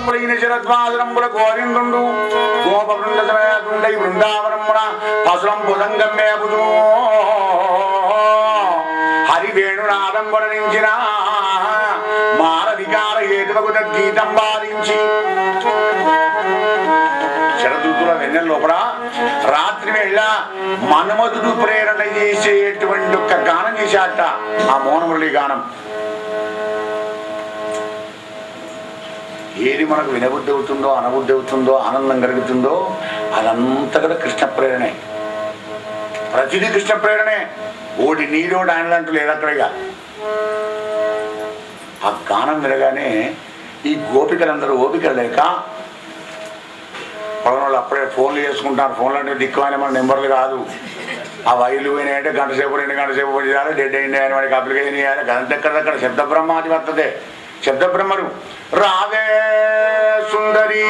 గోత్రంబులైన శరద్వాసరంబుల గోవిందుండు గోపవృంద సమేతుండై బృందావనమున పసురం భుజంగం మేపుతూ హరివేణునాదం వర్ణించిన మానవికార హేతువకు గీతం బాధించి శరదృతుల వెన్నెల లోపల రాత్రి వేళ మన్మధుడు ప్రేరణ చేసేటువంటి ఒక గానం చేశాట ఆ మోహనమురళి గానం. ఏది మనకు వినబుద్ధి అవుతుందో అనబుద్ధి అవుతుందో ఆనందం కలుగుతుందో అదంతా కూడా కృష్ణ ప్రేరణే. ప్రతిదీ కృష్ణ ప్రేరణే. ఓడి నీరోడు ఆయనలంటూ లేదక్కడిగా. ఆ గానం వినగానే ఈ గోపికలందరూ ఓపిక లేక పదనాళ్ళు అప్పుడే ఫోన్లు చేసుకుంటారు. ఫోన్లు అంటే దిక్కువైన మన నెంబర్లు కాదు. ఆ వైర్లు పోయినాయంటే గంట సేపు 2 గంటల సేపు చేయాలి. డెడ్ అయింది అని వాడికి అప్లికేషన్ చేయాలి. గంట ఎక్కడక్కడ శబ్ద బ్రహ్మాది వర్తదే. శబ్ద బ్రహ్మరు రావే సుందరి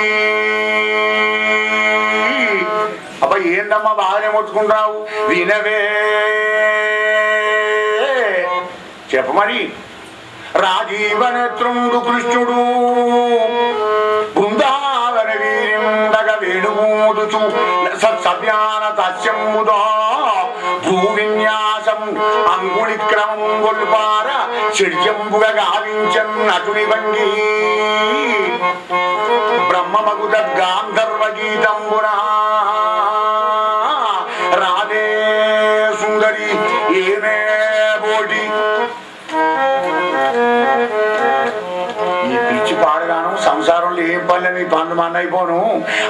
అబ్బా ఏందమ్మా బాగానే మొత్తుకుంటావు వినవే చెప్పమని రాజీవనేత్రుండు కృష్ణుడు బృందావన వీరిండగ వేణుమూదుచు సత్సవ్యాన తస్యముదా భూవిన్యాసం అంగుళి క్రమం గొల్పార షడ్జంబుగా గావించన్ నటుని వంగి బ్రహ్మమగుద గాంధర్వ గీతంబున రాధే సుందరి ఏమే బోటి. ఈ పిచ్చి పాడగాను సంసారంలో ఏం పనులని పనులు మన్నైపోను.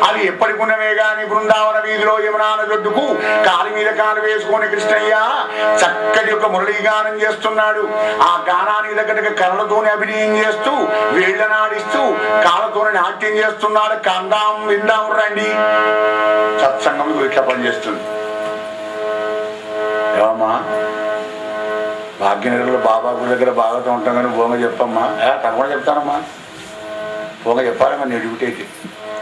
అది ఎప్పటికున్నవే గాని బృందావన వీధిలో యమునా నదొడ్డుకు కాలు మీద కాలు వేసుకొని కృష్ణయ్య చక్కటి ఒక మురళీ గానం చేస్తున్నాడు. ఆ గానానికి తగ్గట్టుగా కళ్ళతోనే అభినయం చేస్తూ వేళ్లనాడిస్తూ కాళ్ళతోనే నాట్యం చేస్తున్నాడు. కందాం విందాం రండి. సత్సంగం ఇట్లా పనిచేస్తుంది. ఏమమ్మా భాగ్యనగర్లో బాబా గుడి దగ్గర భాగవతం ఉంటాం కానీ భోంగ చెప్పమ్మా. తప్పకుండా చెప్తానమ్మా. భోంగ చెప్పాలమ్మా. నేను డ్యూటీ అయితే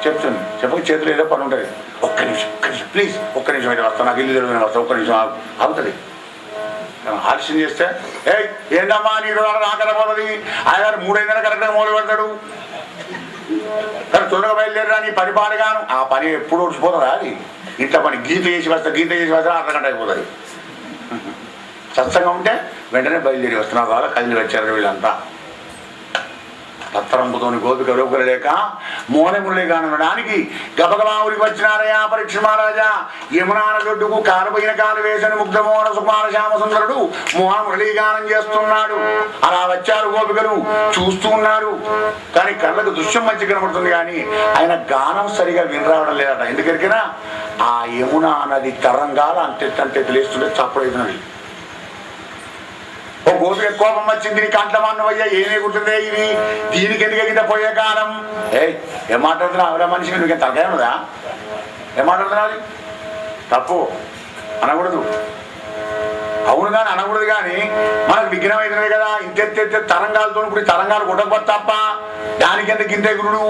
చెప్తుంది. చెప్పక చేతులు ఏదో పని ఉంటుంది. ఒక్క నిమిషం ప్లీజ్ ఒక్క నిమిషం అయితే వస్తాను. నాకు ఇల్లు తెలియదు వస్తాను. ఒక్క నిమిషం అవుతుంది. ఆలస్యం చేస్తే ఏంటమ్మా నీకు నాకరపోతుంది. ఆయన 3 కరెక్ట్గా మొదలు పెడతాడు. కానీ తొందరగా బయలుదేరా నీ పని పాడగాను. ఆ పని ఎప్పుడు వచ్చిపోతుందా? అది ఇంట్లో పని గీత చేసి వస్తా అర్ధగంట అయిపోతుంది. సత్సంగం ఉంటే వెంటనే బయలుదేరి వస్తున్నా వాళ్ళ కదిలి వచ్చారు వీళ్ళంతా. పత్తరంపుతోని గోపిక లోపల లేక మోనమురళి గానం వినడానికి గబగబా ఊరికి వచ్చినారయ్యా పరీక్ష మహారాజా. యమునా నదొడ్డుకు కాలుపోయిన కాలు వేసిన ముగ్ధమోహన సుకుమార శ్యామ సుందరుడు మోహనమురళి గానం చేస్తున్నాడు. అలా వచ్చారు గోపికలు చూస్తూ ఉన్నారు. కానీ కళ్ళకు దృశ్యం మంచి కనబడుతుంది కానీ ఆయన గానం సరిగా వినరావడం లేదట. ఎందుకరికైనా ఆ యమునా నది తరంగాలు అంతే తెలియస్తుంటే చప్పుడైతున్నది. ఓ గోపిక కోపం వచ్చింది. కంటమన్నవయ్యా ఏమే గుర్తుందే ఇది దీనికి ఎందుకు ఎగిట పోయే కాలం. ఏం మాట్లాడుతున్నా అవరా మనిషికి నువ్వు తలకాయ ఉన్నదా? ఏం మాట్లాడుతున్నా? అది తప్పు అనకూడదు. అవును కానీ అనకూడదు. కానీ మనకు విఘ్నం అవుతున్నది కదా. ఇంతెత్తే తరంగాలతో ఇప్పుడు తరంగాలు కొట్టకపోతే తప్ప దానికి ఎందుకు ఇంత గురుడు.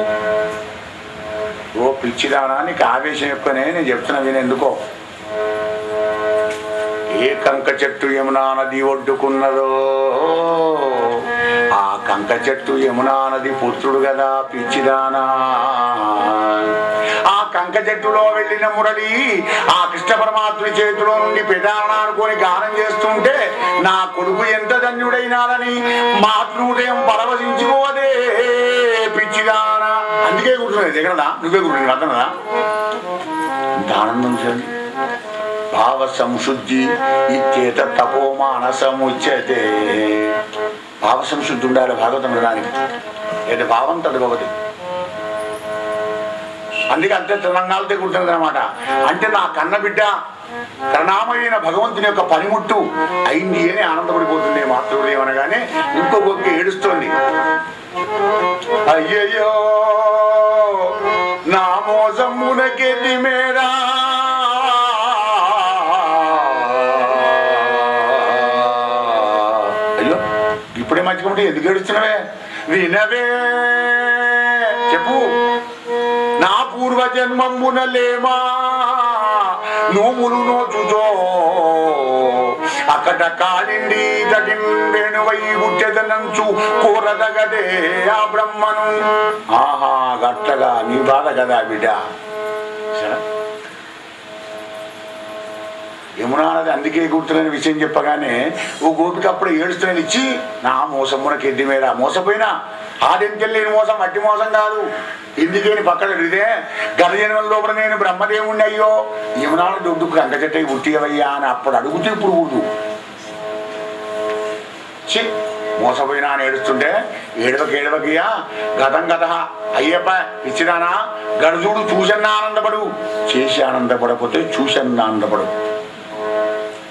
ఓ పిచ్చిదానా నీకు ఆవేశం ఎక్కువనే నేను చెప్తున్నా విని ఎందుకో. ఏ కంక చెట్టు యమునా నది ఒడ్డుకున్నదో ఆ కంక చెట్టు యమునా నది పుత్రుడు కదా పిచ్చిదానా. ఆ కంక చెట్టులో వెళ్ళిన మురళి ఆ కృష్ణ పరమాత్ముని చేతిలో నుండి పెదాన అనుకొని గానం చేస్తుంటే నా కొడుకు ఎంత ధన్యుడైనాడని మాతృహృదయం పరవశించుకోదే పిచ్చిదానా. అందుకే కూర్చున్నది దగ్గరదా నువ్వే కూర్చుని అర్థనదా. ఇంత ఆనందం చూడండి. భావ సంశుద్ధి ఇత్యేత తపో మానసముచ్యతే. భావ సంశుద్ధి ఉండాలి భాగవతం వినడానికి. ఏది భావం తదుభవతి. అందుకే అంతే తెలంగాణతో కూర్చుంది అనమాట. అంటే నా కన్న బిడ్డ కరుణామయైన భగవంతుని యొక్క పనిముట్టు అయింది అని ఆనందపడిపోతుంది మాతృహృదయం అనగానే. ఇంకొక ఏడుస్తోంది. అయ్యయ్యో నా మోసమునకెది మేరా ఇప్పుడే మంచిగా ఎందుకు ఏడుస్తున్నావే వినవే చెప్పు. నా పూర్వజన్మమునలేమా నోములు నోచుతో అక్కట కాలిండి తగిన వేణువై గుట్టెదనంచు కూరదగదే ఆ బ్రహ్మను. ఆహా అట్లగా నీ బాధ కదా బిడ్డ. యమునా నది అందుకే గుర్తులేని విషయం చెప్పగానే ఓ గోపిక అప్పుడు ఏడుస్తున్నది ఇచ్చి నా మోసమునకి ఎద్ది మీద మోసపోయినా ఆదెంతలేని మోసం మట్టి మోసం కాదు. ఎందుకేని పక్కన ఇదే గర్జనంలో కూడా నేను బ్రహ్మదేవుణ్ణి అయ్యో యమునా దొడ్డుకు అంగచెట్టయి పుట్టివయ్యా అని అప్పుడు అడుగుతూ ఇప్పుడు ఊడు చి మోసపోయినా అని ఏడుస్తుంటే ఏడవకియా గతం గత అయ్యప్ప ఇచ్చినానా గడుజుడు చూసన్న ఆనందపడు, చేసి ఆనందపడకపోతే చూసన్న ఆనందపడు,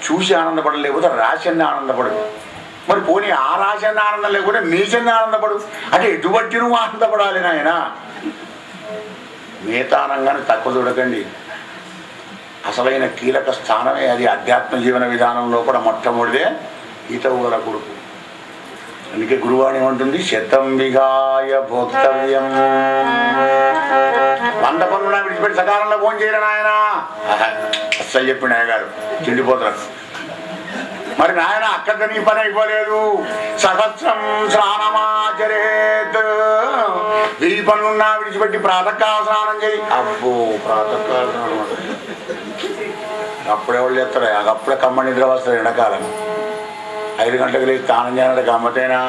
చూసి ఆనందపడడం లేకపోతే రాసన్న ఆనందపడు. మరి పోనీ ఆ రాసన్న ఆనందం లేకపోతే నీచన్న ఆనందపడు. అంటే ఎటువంటి నువ్వు ఆనందపడాలి నాయన. మిగతానంగానే తక్కువ చూడకండి. అసలైన కీలక స్థానమే అది. అధ్యాత్మ జీవన విధానంలో కూడా మొట్టమొదటిదే ఈతవుగల కొడుకు. అందుకే గురువాణి ఏమంటుంది, శతం విగాయ భోక్తవ్యం. 100 పనులు విడిచిపెట్టి సకాలంలో ఫోన్ చేయరు నాయన అస్సలు చెప్పిండు అయ్యగారు చెండిపోతారు. మరి నాయన అక్కడ నీ పని అయిపోలేదు. సహస్రం స్నానమాచరేత్. 1000 పనులున్నా విడిచిపెట్టి ప్రాతకాల స్నానం చేయి. అబ్బో ప్రాతకాల స్నానం అప్పుడెవరు చేస్తారు? అప్పుడే కమ్మ నిద్ర వస్తుంది. ఎండాకాలం 5 గంటలకు లేచి స్నానం చేయాలంటే గమ్మతైనా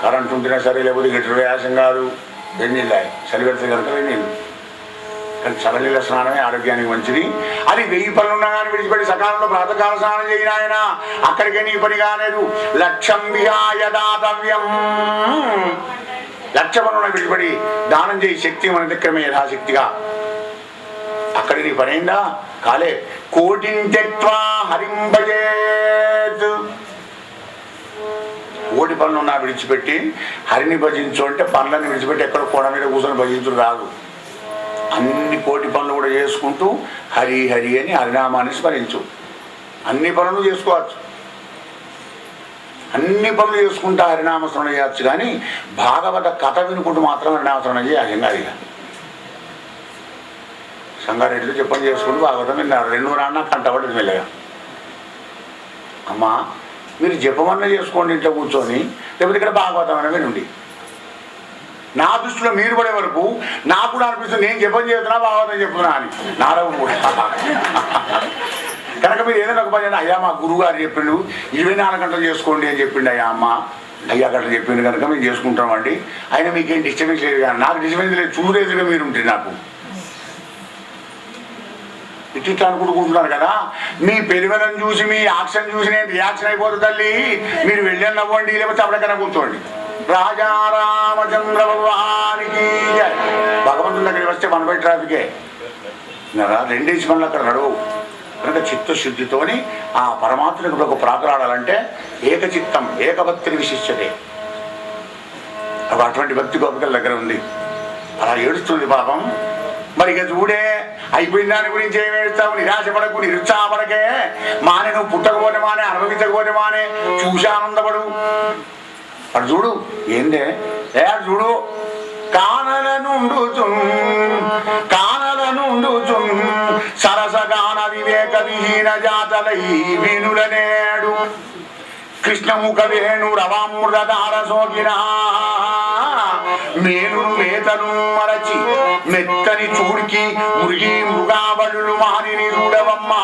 కరెంట్ ఉంటేనే సరే, లేకపోతే గిటర్ వ్యాసం కాదు. వెన్నీళ్ళు చలి పెడితే కనుక వెన్నీళ్ళు. కానీ చల్లనీళ్ళ స్నానమే ఆరోగ్యానికి మంచిది. అది 1000 పనులున్నా కానీ విడిచిపెట్టి సకాలంలో ప్రాతకాల స్నానం చేయిన ఆయన అక్కడికే నీ పని కాలేదు. లక్ష్యం విహాయ దాతవ్యం. 1,00,000 పనులను విడిచిపెట్టి దానం చేయి. శక్తి మన దగ్గరమే యథాశక్తిగా. అక్కడి నీ పని అయిందా కాలే. కోటింత్యక్త్వా హరింభజేత్. 1,00,000 పనులు ఉన్నా విడిచిపెట్టి హరిని భజించు అంటే పనులను విడిచిపెట్టి ఎక్కడ కోడ మీద కూర్చొని భజించుడు రాదు. అన్ని 1,00,000 పనులు కూడా చేసుకుంటూ హరి హరి అని హరినామాన్ని స్మరించు. అన్ని పనులు చేసుకోవచ్చు, అన్ని పనులు చేసుకుంటా హరినామస్మరణ చేయవచ్చు. కానీ భాగవత కథ వినుకుంటూ మాత్రం హరినామస్మరణ చేయాలి. అది సంగారెడ్డిలో చెప్పని చేసుకుంటూ భాగవతం విన్నారు. 2 రాన్న కంటపడి మెల్లగా అమ్మా మీరు జపమన్నా చేసుకోండి ఇంట్లో కూర్చొని, లేకపోతే ఇక్కడ భాగవతం అనే వినండి. నా దృష్టిలో మీరు పడే వరకు నాకు కూడా అనిపిస్తుంది నేను జపం చేస్తున్నా భాగవతం చెప్తున్నా అని. నారాయణ కూడా కనుక మీరు ఏదైనా ఒక పని అయ్యా మా గురువు గారు చెప్పిండు 24 గంటలు చేసుకోండి అని చెప్పిండు. అయ్యా అమ్మ అయ్యా గంటలు చెప్పిండు కనుక మేము చేసుకుంటామండి. అయినా మీకేం డిస్టర్బెన్స్ లేదు. కానీ నాకు డిస్టర్బెన్స్ లేదు. చూడేదిగా మీరు ఉంటుంది. నాకు ఇట్లా అనుకుంటున్నారు కదా. మీ పెరుగలను చూసి మీ యాక్షన్ చూసి నేను రియాక్షన్ అయిపోతుంది తల్లి. మీరు వెళ్ళి నవ్వండి, లేకపోతే అప్పటికైనా కూర్చోండి. రాజా రామచంద్ర భగవానికి భగవంతుని దగ్గరికి వస్తే 1 ట్రాఫికే 2 పనులు అక్కడ నడువు. కనుక చిత్తశుద్ధితోని ఆ పరమాత్మకు ఒక ప్రాకులాడాలంటే ఏకచిత్తం ఏకభక్తిని విశిష్టతే. అటువంటి భక్తి గోపికల దగ్గర ఉంది. అలా ఏడుస్తుంది పాపం. మరి ఇక చూడే అయిపోయిన దాని గురించి ఏమి ఏడుస్తావు? నిరాశపడకు, నిరుత్సాహపడకే. మానే నువ్వు పుట్టకపోతే మానే, అనుభవించకపోతే మానే, చూసి ఆనందపడు. అటు చూడు ఏందే చూడు. కానలనుండుచున్ సరసగాన వివేక విహీన జాతలై వినులనేడు కృష్ణముఖ వేణు రవామృతధార సోకిన మేనును మేతను మరచి మెత్తని చూడికి మురిగి మృగాబడులు మానిని చూడవమ్మా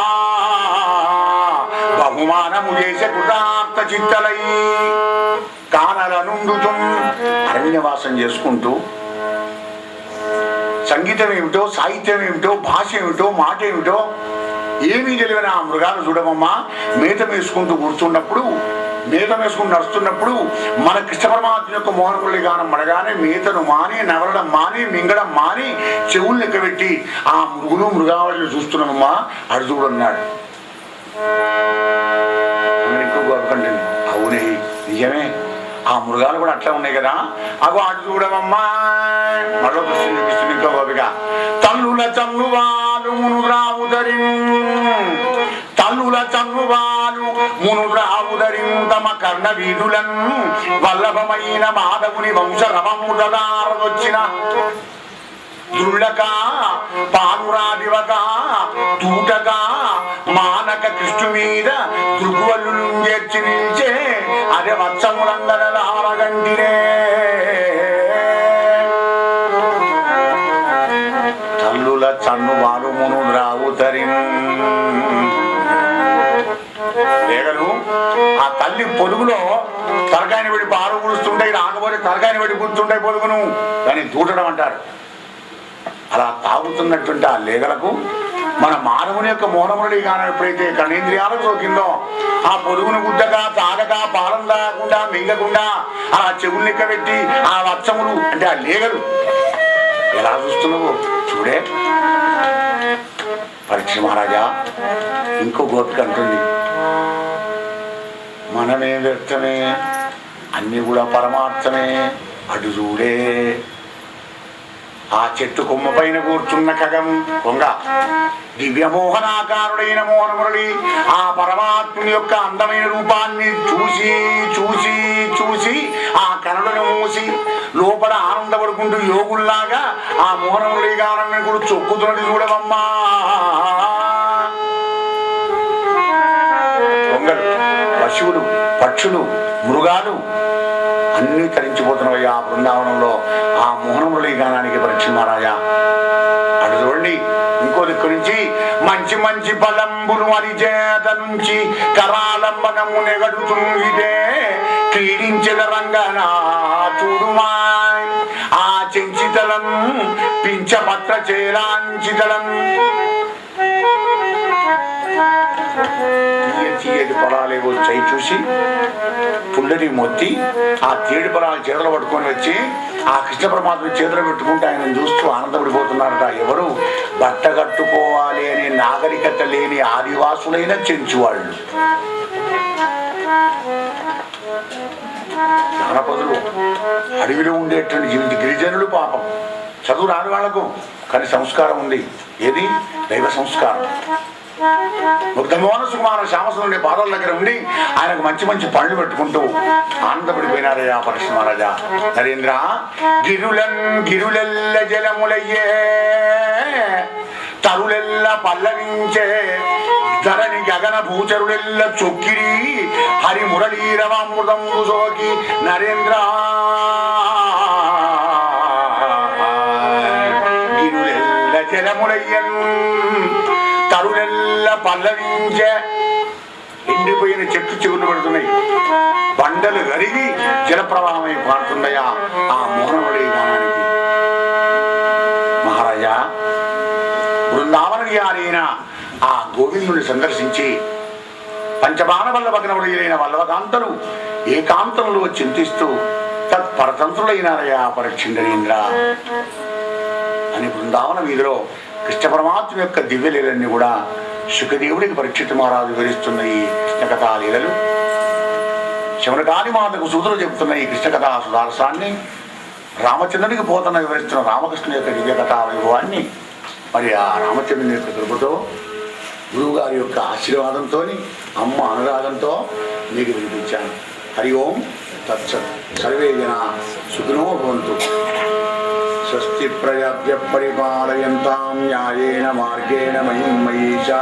బహుమానము చేసే కృతార్థ చిత్తలై. కానలనుండుచున్ అరణ్యవాసం చేసుకుంటూ సంగీతం ఏమిటో, సాహిత్యం ఏమిటో, భాష ఏమిటో, మాట ఏమిటో ఏమీ తెలియని ఆ మృగాలు చూడమమ్మా. మేతం వేసుకుంటూ కూర్చున్నప్పుడు, మేతం వేసుకుని నడుస్తున్నప్పుడు మన కృష్ణ పరమాత్మ యొక్క మోహనమురళి గానం మడగానే మేతను మాని, నవరడం మాని, మింగడం మాని, చెవులు లెక్కబెట్టి ఆ మృగులు మృగావళిని చూస్తున్నామమ్మా. అడు చూడన్నాడు. ఎక్కువ గొప్పకండి. అవునే నిజమే. ఆ మృగాలు కూడా అట్లా ఉన్నాయి కదా. అగో అటు చూడమమ్మా. మరో దృష్టి చూపిస్తుంది ఇంకో గోపిక. తల్లుల చన్నువాలు మునురావుదరి, తల్లుల చన్నువాలు మునురావుదరి తమ కర్ణ వీధులను వల్లభమైన మాధవుని వంశ రవముదారదొచ్చిన దుళ్ళక పానురాదివక తూటక మానక కృష్ణు మీద దృగ్వల్లు చేర్చి నిలిచే అదే వత్సములందరలారగంటినే. చన్ను వాలుమును రావుతరి. లేగలు ఆ తల్లి పొదుగులో తలకాయని పెట్టి పాలు కూడుస్తుంటాయి, రాకపోతే తలకాయని పెట్టి కూర్చుంటాయి పొదుగును, దాన్ని దూటడం అంటారు. అలా తాగుతున్నటువంటి ఆ లేగలకు మన మానవుని యొక్క మోనమురళి గానం ఎప్పుడైతే కర్ణేంద్రియాలకు సోకిందో ఆ పొదుగును గుద్దగా తాగక పాలం తాగకుండా మింగకుండా ఆ చెవులు లెక్కబెట్టి ఆ వచ్చములు అంటే ఆ లేగలు ఎలా చూస్తున్నావు చూడే. పరీక్ష మహారాజా ఇంకో గోపిక అంటుంది, మనమే వ్యర్థమే, అన్ని కూడా పరమార్థమే, అటు చూడే. ఆ చెట్టు కొమ్మ పైన కూర్చున్న ఖగం కొంగ దివ్యమోహనాకారుడైన మోహనమురళి ఆ పరమాత్ముని యొక్క అందమైన రూపాన్ని చూసి చూసి చూసి ఆ కనులను మూసి లోపల ఆనందపడుకుంటూ యోగుల్లాగా ఆ మోహనమురళి గానాన్ని కూడా చొక్కుతున్నది చూడవమ్మా. కొంగలు, పశువులు, పక్షులు, మృగాలు అన్నీ తరించిపోతున్నవయ్యా ఆ బృందావనంలో ఆ మోహనమురళి గానానికి. పరీక్ష మహారాజా అటు చూడండి ఇంకో దిక్కు నుంచి మంచి మంచి పదంబులు అరిచేత నుంచి కరాలంబనము నెగడుతుంగిదే క్రీడించద రంగనా చూడుమా. ఆ చెంచితలం పింఛపత్ర చేరాంచితలం తీయటి పొలాలేవో చేయి చూసి పుల్లని మొత్తి ఆ తేడి పొలాలు చేతులు పట్టుకొని వచ్చి ఆ కృష్ణ పరమాత్మ చేతులు పెట్టుకుంటూ ఆయన చూస్తూ ఆనందపడిపోతున్నారట. ఎవరు? బట్ట కట్టుకోవాలి అనే నాగరికత లేని ఆదివాసులైన చెంచువాళ్ళు, జానపదులు, అడవిలో ఉండేటువంటి జీవిత గిరిజనులు. పాపం చదువు రాని వాళ్లకు కానీ సంస్కారం ఉంది. ఏది? దైవ సంస్కారం. ముగ్ధమోహన సుకుమార శ్యామసుండే పాదాల దగ్గర ఉండి ఆయనకు మంచి మంచి పళ్ళు పెట్టుకుంటూ ఆనందపడిపోయినారయ్యా పరీక్ష మహారాజా. నరేంద్ర గిరులెల్ల జలములయ్యే తరులెల్ల పల్లవించే ధరణి గగన భూచరులెల్ల చొక్కిరి హరి మురళీరవామృతంబు సోకి. నరేంద్ర గిరులెల్ల జలములయ్యన్ తరులెల్ల పల్లవించే ఎండిపోయిన చెట్లు చెవులు పడుతున్నాయి, బండలు కరిగి జలప్రవాహమై పారుతున్నాయా ఆ మోహనమురళి గానానికి. మహారాజా బృందావన విహారైన ఆ గోవిందుని సందర్శించి పంచబాణ వల్లభగ్నములైన వల్లభకాంతలు ఏకాంతంలో చింతిస్తూ తత్పరతంత్రులైనారయ్యా పరీక్షింద్రేంద్ర అని బృందావన వీధిలో కృష్ణ పరమాత్మ యొక్క దివ్యలీలన్నీ కూడా శుకదేవుడికి పరీక్షిత్ మహారాజు వివరిస్తున్న ఈ కృష్ణ కథా లీలలు, శమనకాని మాతకు సూతులు చెబుతున్న ఈ కృష్ణ కథా సుధారసాన్ని, రామచంద్రునికి పోతన వివరిస్తున్న రామకృష్ణ యొక్క దివ్య కథా వైభవాన్ని మరి ఆ రామచంద్రుని యొక్క కృపతో గురువు గారి యొక్క ఆశీర్వాదంతో అమ్మ అనురాగంతో మీకు వినిపించాను. హరి ఓం తత్సత్. సర్వే జనా సుఖినో భవంతు. స్వస్తి ప్రజాభ్య పరిపాలయంతాం న్యాయేన మార్గేణ మహిం మహీషా.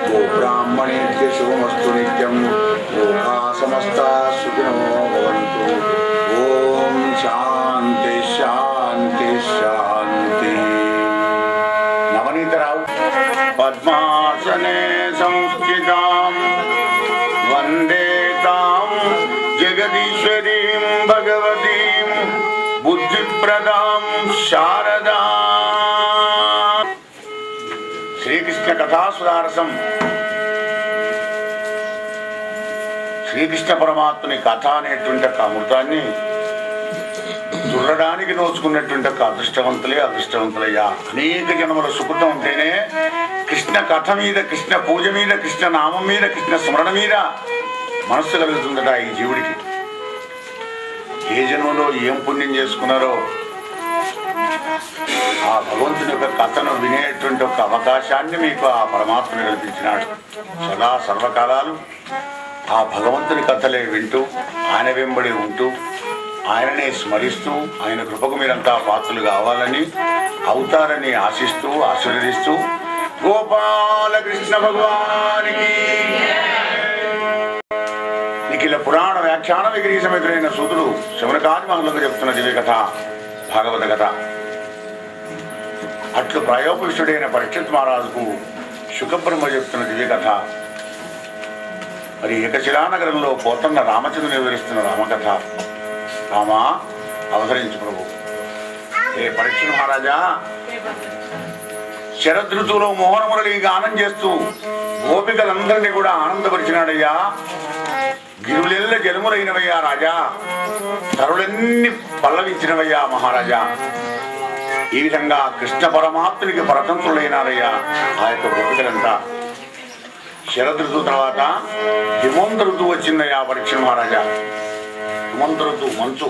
గోబ్రాహ్మణేభ్య శుభమస్తు నిత్యం. లోకా సమస్తా సుఖినో భవంతు. ఓం శాంతి శాంతి శాంతి. నవనీతరావు పద్మాసనే సంస్థితాం వందే తాం జగదీశ్వరీం భగవతీం బుద్ధిప్రదాం శారదా. శ్రీకృష్ణ కథాసుధారసం. శ్రీకృష్ణ పరమాత్మని కథ అనేటువంటి ఒక అమృతాన్ని చూడడానికి నోచుకున్నటువంటి ఒక అదృష్టవంతులయ్యా. అనేక జన్మల సుకృతం ఉంటేనే కృష్ణ కథ మీద, కృష్ణ పూజ మీద, కృష్ణ నామం మీద, కృష్ణ స్మరణ మీద మనస్సు కలుగుతుందట ఈ జీవుడికి. ఏ జన్మలో ఏం పుణ్యం చేసుకున్నారో ఆ భగవంతుని యొక్క కథను వినేటువంటి ఒక అవకాశాన్ని మీకు ఆ పరమాత్మని కల్పించినాడు. సదా సర్వకాలాలు ఆ భగవంతుని కథలే వింటూ ఆయన వెంబడి ఉంటూ ఆయననే స్మరిస్తూ ఆయన కృపకు మీరంతా పాత్రలు కావాలని, అవుతారని ఆశిస్తూ ఆశీర్వదిస్తూ గోపాలకృష్ణ భగవానికి నిఖిల పురాణ వ్యాఖ్యాన విగ్రహ సమగ్రైన సూతుడు శమనకాది మహులకు చెప్తున్న దివ్య కథ భాగవత కథ. అట్లు ప్రాయోపవిష్టుడైన పరీక్షిత్ మహారాజుకు శుకబ్రహ్మ చెప్తున్న దివ్య కథ. మరి ఏకశిలానగరంలో పోతన్న రామచంద్రుని వివరిస్తున్న రామకథ. రామ అవతరించు ప్రభు. ఏ పరీక్షిత్ మహారాజా, శరదృతువులో మోహనమురళి గానం చేస్తూ గోపికలందరినీ కూడా ఆనందపరిచినాడయ్యా. గిరులెల్ల జలములైనవయ్యా రాజా, తరులన్నీ పల్లవించినవయ్యా మహారాజా. ఈ విధంగా కృష్ణ పరమాత్మునికి పరతంత్రులైనారయ్యా ఆ యొక్క గోపికలంతా. శరదృతువు తర్వాత హిమంత ఋతువు వచ్చిందయ్యా పరీక్ష మహారాజా. హిమంత ఋతువు మంచు.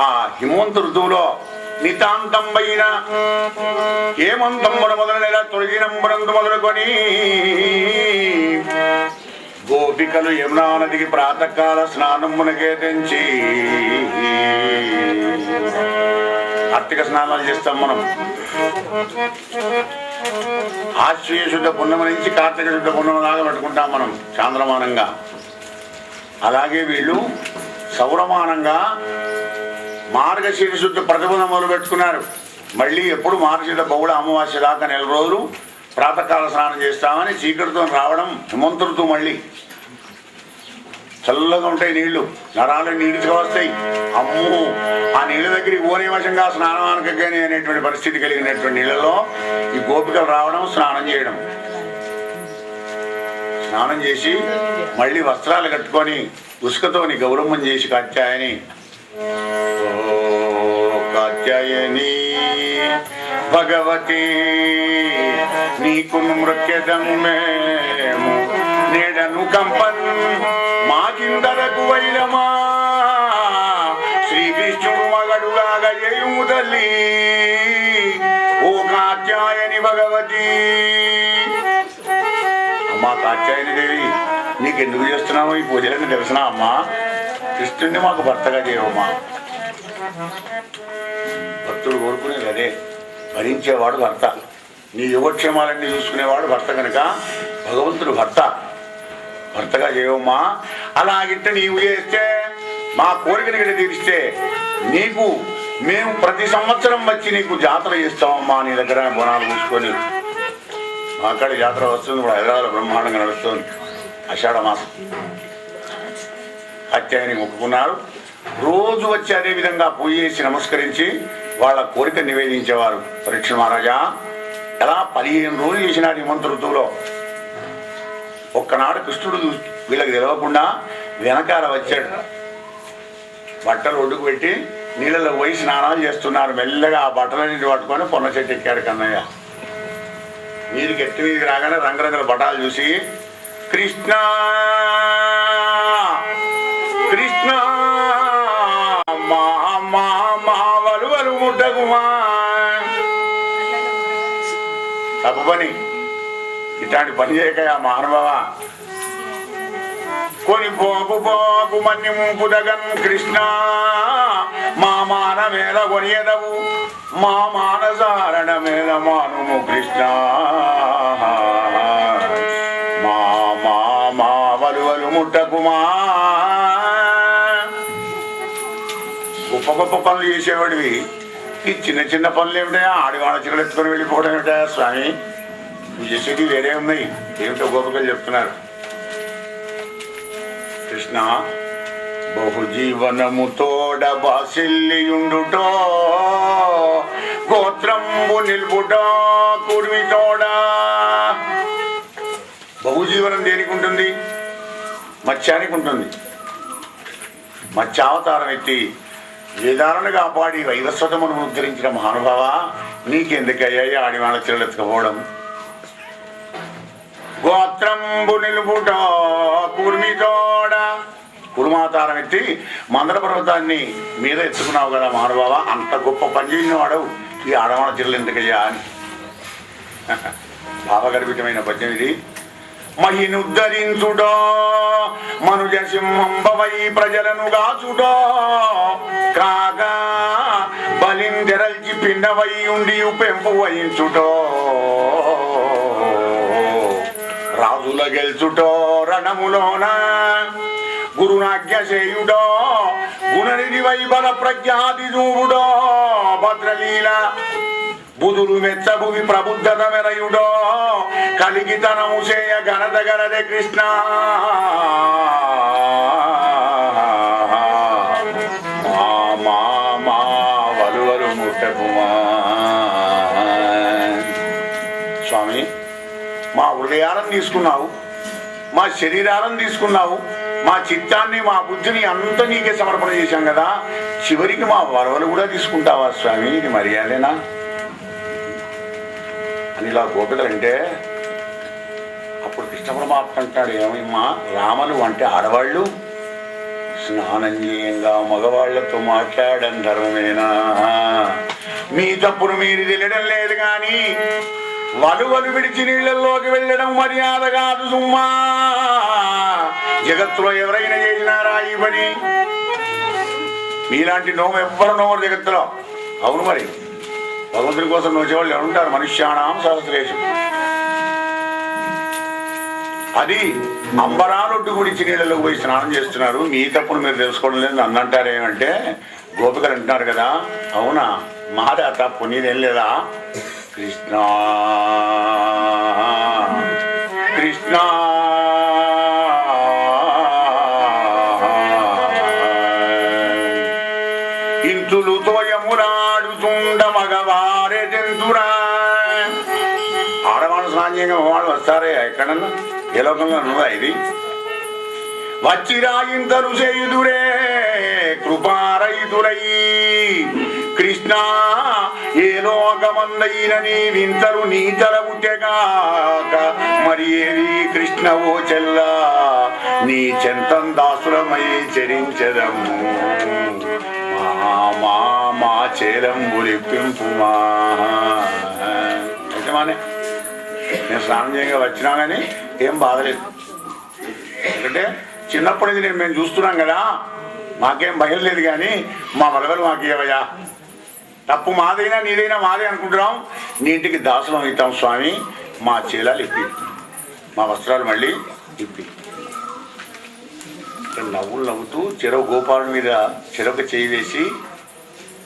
ఆ హిమంత ఋతువులో నితాంతం పైన హేమంతమున మొదలైన తొలగినంబునందు మొదలుకొని గోపికలు యమునా నదికి ప్రాతకాల స్నానమునకే తెంచి కార్తీక స్నానాలు చేస్తాం మనం. ఆశ్వీయ శుద్ధ పుణ్యమ నుంచి కార్తీక శుద్ధ పుణ్యమ దాకా పెట్టుకుంటాం మనం చాంద్రమానంగా. అలాగే వీళ్ళు సౌరమానంగా మార్గశీర్ష శుద్ధ ప్రతిపద మొదలు పెట్టుకున్నారు. మళ్ళీ ఎప్పుడు మార్గశీర్ష బహుళ అమావాస్య దాకా 4 రోజులు ప్రాతకాల స్నానం చేస్తామని చీకటితో రావడం హిమంత ఋతువు. మళ్ళీ చల్లగా ఉంటాయి నీళ్లు, నరాలు నీటిగా వస్తాయి. అమ్ము ఆ నీళ్ళ దగ్గరికి ఓనే వశంగా స్నానానికని అనేటువంటి పరిస్థితి కలిగినటువంటి నీళ్ళలో ఈ గోపికలు రావడం, స్నానం చేయడం. స్నానం చేసి మళ్ళీ వస్త్రాలు కట్టుకొని ఉసుకతోని గౌరవం చేసి కాత్యాయని కాత్యాయని భగవతి నీకు మృక్యదం మేము నేడను కంపన్ మాకిందరకు వైరమా శ్రీకృష్ణుడు మగడుగాగ ఏయుము తల్లి ఓ కాత్యాయని భగవతి. అమ్మా కాత్యాయని దేవి, నీకెందుకు చేస్తున్నావు ఈ పూజలని తెలిసినా అమ్మా? కృష్ణుడిని మాకు భర్తగా చేయవమ్మా. భక్తుడు కోరుకునేది అదే, భరించేవాడు భర్త, నీ యోగక్షేమాలన్నీ చూసుకునేవాడు భర్త కనుక భగవంతుడు భర్తగా చేయవమ్మా. అలాగిట్ట నీవు చేస్తే మా కోరికని గడి తీరిస్తే నీకు మేము ప్రతి సంవత్సరం వచ్చి నీకు జాతర చేస్తామమ్మా. నీ దగ్గర బోనాలు పూసుకొని మా అక్కడ జాతర వస్తుంది. ఇప్పుడు హైదరాబాద్ బ్రహ్మాండంగా నడుస్తుంది. ఆషాఢ మాసం హత్యాయని మొక్కుకున్నారు. రోజు వచ్చి అదే విధంగా పూజ చేసి నమస్కరించి వాళ్ళ కోరిక నివేదించేవారు. పరీక్ష మహారాజా ఎలా 15 రోజులు చేసినాడు హిమంత ఋతువులో. ఒక్కనాడు కృష్ణుడు వీళ్ళకి తెలవకుండా వెనకాల వచ్చాడు. బట్టలు ఒడ్డుకు పెట్టి నీళ్ళలో పోయి స్నానాలు చేస్తున్నారు. మెల్లగా ఆ బట్టలన్నింటి పట్టుకొని పొన్న చెట్టు ఎక్కాడు కన్నయ్య. నీళ్ళకి ఎత్తి మీదకి రాగానే రంగురంగుల బట్టాలు చూసి కృష్ణ కృష్ణ వలువలు ముట్టకుమా. తప్పు పని, ఇట్లాంటి పని చేయక మహానుభావ. కొని పోకు పోకు మన్యము దగన్ కృష్ణ మా మాన మేల కొనియదవు మా మానసారణ మేల మానుము కృష్ణ మా మా మా వలువలు ముట్టకుమా. గొప్ప గొప్ప పనులు చేసేవాడివి, ఈ చిన్న చిన్న పనులు ఏమిటయా? ఆడివాళ్ళ చిరలు ఎత్తుకొని వెళ్ళిపోవడం ఏమిటయా స్వామి? నువ్వు చేసేది వేరే ఉన్నాయి. ఏమిటో గోపికలు చెప్తున్నారు. కృష్ణ బహుజీవనము తోడ బాసిల్లియుండుటో గోత్రంబు నిల్పుటో కుర్మి తోడ. బహుజీవనం దేనికి ఉంటుంది? మత్స్యానికి ఉంటుంది. మత్స్యావతారం ఎత్తి వేదాలను కాపాడి వైవస్వతమును ఉద్ధరించిన మహానుభావ, నీకెందుకయ్యాయి ఆడివాళ్ళ చిరలు ఎత్తుకపోవడం? గోత్రంబు నిలుపుటో కుర్మితోడ. కురుమాతారం ఎత్తి మందర పర్వతాన్ని మీద ఎత్తుకున్నావు కదా మహానుభావ, అంత గొప్ప పని చేసిన వాడవు, ఈ ఆడవాళ్ళ చిరలు ఎందుకయ్యా అని భావగర్భితమైన పద్యం ఇది. మహినుద్ధరించుడో మనుజ సింహంబవై ప్రజలను గాచుడో కాగా బలిందెరల్చి పిండవై ఉండి పెంపు వహించుటో రాజుల గెల్చుటో రణములోన గురునాజ్ఞ చేయుడో గుణనిధి వైబల ప్రజ్ఞాది దూరుడో భద్రలీ లీల బుధులు మెచ్చభువి ప్రబుద్ధత మెరయుడో కలిగితనము చేయ ఘనత గరదే కృష్ణ మా వలువలు ముట్టకుమా. స్వామి, మా హృదయాలను తీసుకున్నావు, మా శరీరాలను తీసుకున్నావు, మా చిత్తాన్ని మా బుద్ధిని అంత నీకే సమర్పణ చేశాం కదా, చివరికి మా వరవలు కూడా తీసుకుంటావా స్వామి? ఇది మర్యాదేనా అని ఇలా గోపికలంటే అప్పుడు కృష్ణ పరమాత్మ అంటాడు, ఏమమ్మా రామలు అంటే ఆడవాళ్ళు స్నానం చేయంగా మగవాళ్లతో మాట్లాడడం ధర్మమేనా? మీ తప్పును మీరు తెలియడం లేదు కానీ వలువలు విడిచి నీళ్లలోకి వెళ్ళడం మర్యాద కాదు సుమ్మా. జగత్తులో ఎవరైనా చేసినారా ఈ పని? మీలాంటి నోము ఎవ్వరు నోమరు జగత్తులో. అవును, మరి భగవంతుని కోసం నోచేవాళ్ళు ఎవరుంటారు? మనుష్యానాం సహస్రేషు. అది అంబరాలొడ్డు గురించి నీళ్ళలోకి పోయి స్నానం చేస్తున్నారు, మీ తప్పును మీరు తెలుసుకోవడం లేదు నన్ను అంటారేమంటే గోపికలు అంటున్నారు కదా. అవునా, మాదా తప్పు, నీదేం లేదా? కృష్ణ కృష్ణ ఇంతులు తోయములాడుతుండ మగవారే జంతురా. ఆడవాళ్ళు స్నానం చేయగా వాళ్ళు వస్తారే ఎక్కడన్నా? ఏ లోకంలో ఉన్నదా ఇది? వచ్చిరాయింతలు చేయుదురే కృపారయుదురై కృష్ణ ఏ లోకమందైన నీ వింతలు నీతల ఉట్టెగాక మరి ఏది కృష్ణ ఓ చెల్ల నీ చెంతం దాసులమై చరించదము మా మా చేలంబులిప్పింపుమా. నిజమానే నేను స్నానం చేయగా వచ్చినా కానీ ఏం బాధలేదు, ఎందుకంటే చిన్నప్పుడు ఇది మేము చూస్తున్నాం కదా, మాకేం భయం లేదు. కానీ మా వలవలు మాకేవయ్యా, తప్పు మాదైనా నీదైనా మాదే అనుకుంటున్నాం, నీ ఇంటికి దాసులం అవుతాం స్వామి, మా చీలాలు ఇప్పి, మా వస్త్రాలు మళ్ళీ ఇప్పి. నవ్వులు నవ్వుతూ చెరవ గోపాల మీద చెరొక చేయి వేసి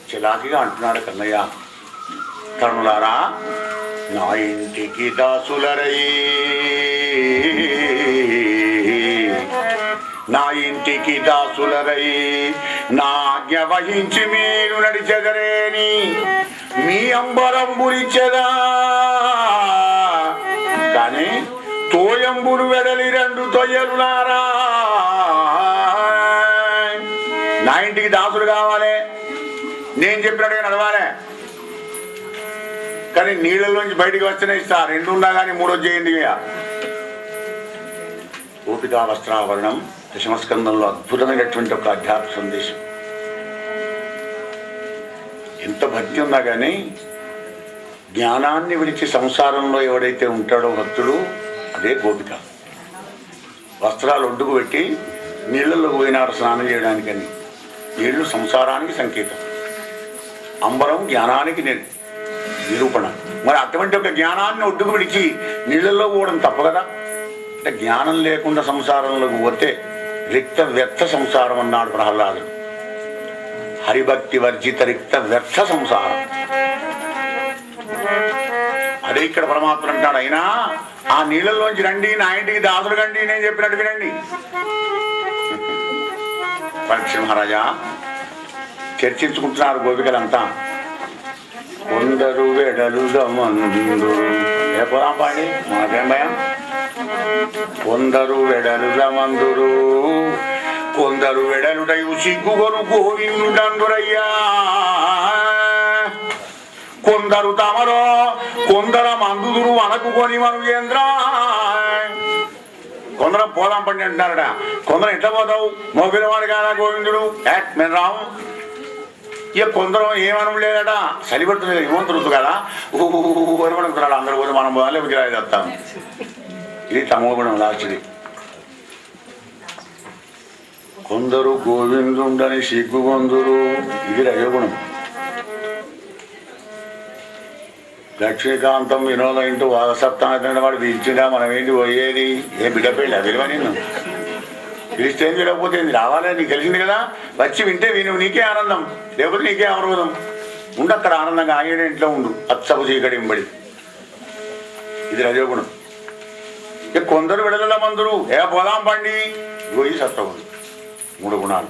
చిలాకిగా అంటున్నాడు కన్నయ్య, కర్ణులారా నా ఇంటికి దాసులరై నా ఇంటికి దాసులరై నా ఆజ్ఞ వహించి మీరు నడిచెదరేని మీ అంబరంబులిచెదా కానీ తోయంబులు వెడలి రెండు తొయ్యలులారా. నా ఇంటికి దాసులు కావాలి, నేను చెప్పినట్టుగా నడవాలి, కానీ నీళ్ళలోంచి బయటికి వచ్చిన ఇస్తా. రెండు ఉన్నా కానీ మూడో చేయండి. గోపికా వస్త్రావరణం దశమస్కందంలో అద్భుతమైనటువంటి ఒక అధ్యాత్మ సందేశం. ఎంత భక్తి ఉన్నా కానీ జ్ఞానాన్ని విడిచి సంసారంలో ఎవడైతే ఉంటాడో భక్తుడు, అదే గోపిక. వస్త్రాలు ఒడ్డుకు పెట్టి నీళ్ళల్లో పోయినారు స్నానం చేయడానికని. నీళ్లు సంసారానికి సంకేతం, అంబరం జ్ఞానానికి నిరూపణ. మరి అటువంటి ఒక జ్ఞానాన్ని ఒడ్డుకు విడిచి నీళ్ళల్లో పోవడం తప్పు కదా. అంటే జ్ఞానం లేకుండా సంసారంలోకి పోతే రిక్త వ్యర్థ సంసారం అన్నాడు ప్రహ్లాదుడు. హరిభక్తి వర్జిత రిక్త వ్యర్థ సంసారం. అదే ఇక్కడ పరమాత్మ అంటాడు, అయినా ఆ నీళ్ళల్లోంచి రండి, నా ఇంటికి దాసులు కండి, నేను చెప్పినట్టు వినండి. పరీక్ష మహారాజా చర్చించుకుంటున్నారు గోపికలంతా. కొందరు వెడలుగా మందురు, ఏ పోదాం పాడి మాకేం భయం. కొందరు వెడలుగా మందురు, కొందరు వెడలుటయు సిగ్గుగొరు గోవిందుడందురయ్యా. కొందరు తమరో కొందర మందుదురు అనకుకొని మనుగేంద్ర. కొందరం పోదాం పండి అంటున్నారట. కొందరం ఎట్లా పోతావు, మోపిలవాడు కాదా గోవిందుడు, మేము రాము. ఇక కొందరం ఏమనం లేదట, చలిపెడుతుంది హిమంతుడు కదా, ఊరుతున్నాడు. అందరూ పోతే మనం పోదాలే విగ్రహాలు తెస్తాము. ఇది తమోగుణం లాస్టుది. కొందరు గోవిందుండని సిగ్గుగొందురు, ఇది రజోగుణం. లక్ష్మీకాంతం వినోదం ఇంటూ వాగసప్తాన వాడు పిలిచిందా, మనం ఏంటి పోయేది, ఏ బిడ్డ పెళ్ళి అదిలివా నిన్ను పిలిస్తే ఏం లేకపోతే ఏంది, రావాలని నీకు తెలిసింది కదా, వచ్చి వింటే విను, నీకే ఆనందం, లేకపోతే నీకే అవరోధం. ఉండు అక్కడ ఆనందంగా ఆయన ఇంట్లో ఉండు, అచ్చపు చీకడింబడి. ఇది రజోగుణం. ఇక కొందరు విడదల మందురు పోదాం పండి, గోయి సత్వగుణం. 3 గుణాలు.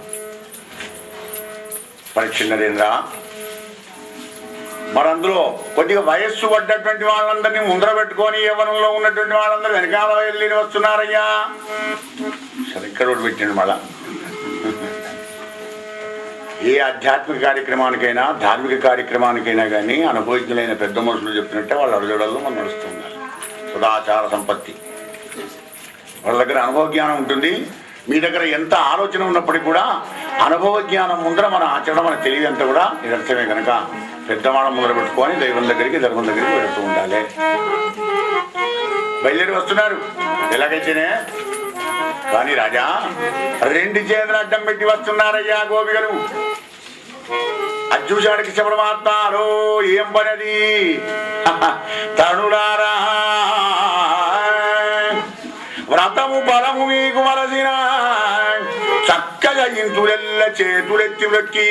పరీక్షన్నదేంద్రా, మరి అందులో కొద్దిగా వయస్సు పడ్డటువంటి వాళ్ళందరినీ ముందర పెట్టుకొని యవ్వనంలో ఉన్నటువంటి వాళ్ళందరూ వెనకాల వెళ్ళి వస్తున్నారయ్యా. సరే ఇక్కడ పెట్టండి. మళ్ళా ఏ ఆధ్యాత్మిక కార్యక్రమానికైనా ధార్మిక కార్యక్రమానికైనా కానీ అనుభవజ్ఞులైన పెద్ద మనుషులు చెప్పినట్టే వాళ్ళు అడుగుదలలో మనం నడుస్తున్నారు. సదాచార సంపత్తి. వాళ్ళ దగ్గర అనుభవ జ్ఞానం ఉంటుంది. మీ దగ్గర ఎంత ఆలోచన ఉన్నప్పటికీ కూడా అనుభవ జ్ఞానం ముందర మన ఆచరణ మన తెలివి అంతా కూడా నిరర్థమే కనుక పెద్దవాళ్ళ ముందర పెట్టుకొని దైవం దగ్గరికి ధర్మం దగ్గరికి వెళుతూ ఉండాలి. బయలుదేరి వస్తున్నారు ఎలాగైతేనే. కానీ రాజా 2 చేతులు అడ్డం పెట్టి వస్తున్నారయ్యా గోపికలు. అది చూశాడు కృష్ణ పరమాత్మ. ఏం పనది తరుణారా, వ్రతము బలము మీకు వలసిన చక్కగా ఇంతులెల్ల చేతులెత్తి వ్రక్కి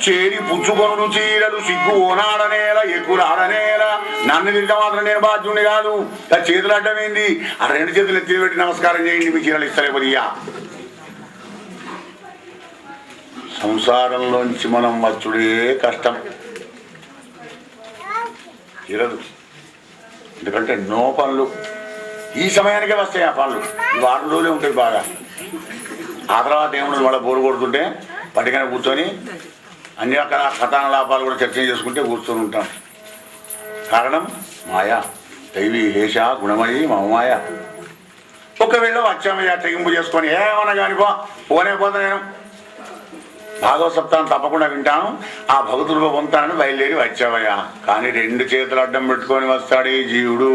చేరి పుచ్చుకొనుడు చీరలు సిగ్గు ఓనాడనేల ఎక్కులాడనేల. నన్ను తిరిగి మాత్రం నేను బాధ్యుని కాదు. చేతులు అడ్డమైంది. ఆ 2 చేతులు ఎత్తి పెట్టి నమస్కారం చేయండి, మీ చీరలు ఇస్తలే కొద్దిగా. సంసారంలోంచి మనం వచ్చుడే కష్టం తీరదు. ఎందుకంటే ఎన్నో పనులు ఈ సమయానికే వస్తాయి. ఆ పనులు ఈ 4 రోజులే ఉంటుంది బాగా. ఆ తర్వాత ఏముండదు. వాళ్ళ బోరు కొడుతుంటే పట్టుకనే కూర్చొని అన్ని రకాల కథాన లాభాలు కూడా చర్చ చేసుకుంటే కూర్చొని ఉంటాం. కారణం మాయా, దైవీ హేష గుణమయి మమమాయ. ఒకవేళ వచ్చామయ్యా తెగింపు చేసుకొని ఏమన్నా కానీ పోనే పోతా నేను భాగవత సప్తాహం తప్పకుండా వింటాను, ఆ భగతులుగా పొందుతానని బయలుదేరి వచ్చావయ్యా. కానీ 2 చేతులు అడ్డం పెట్టుకొని వస్తాడు ఈ జీవుడు.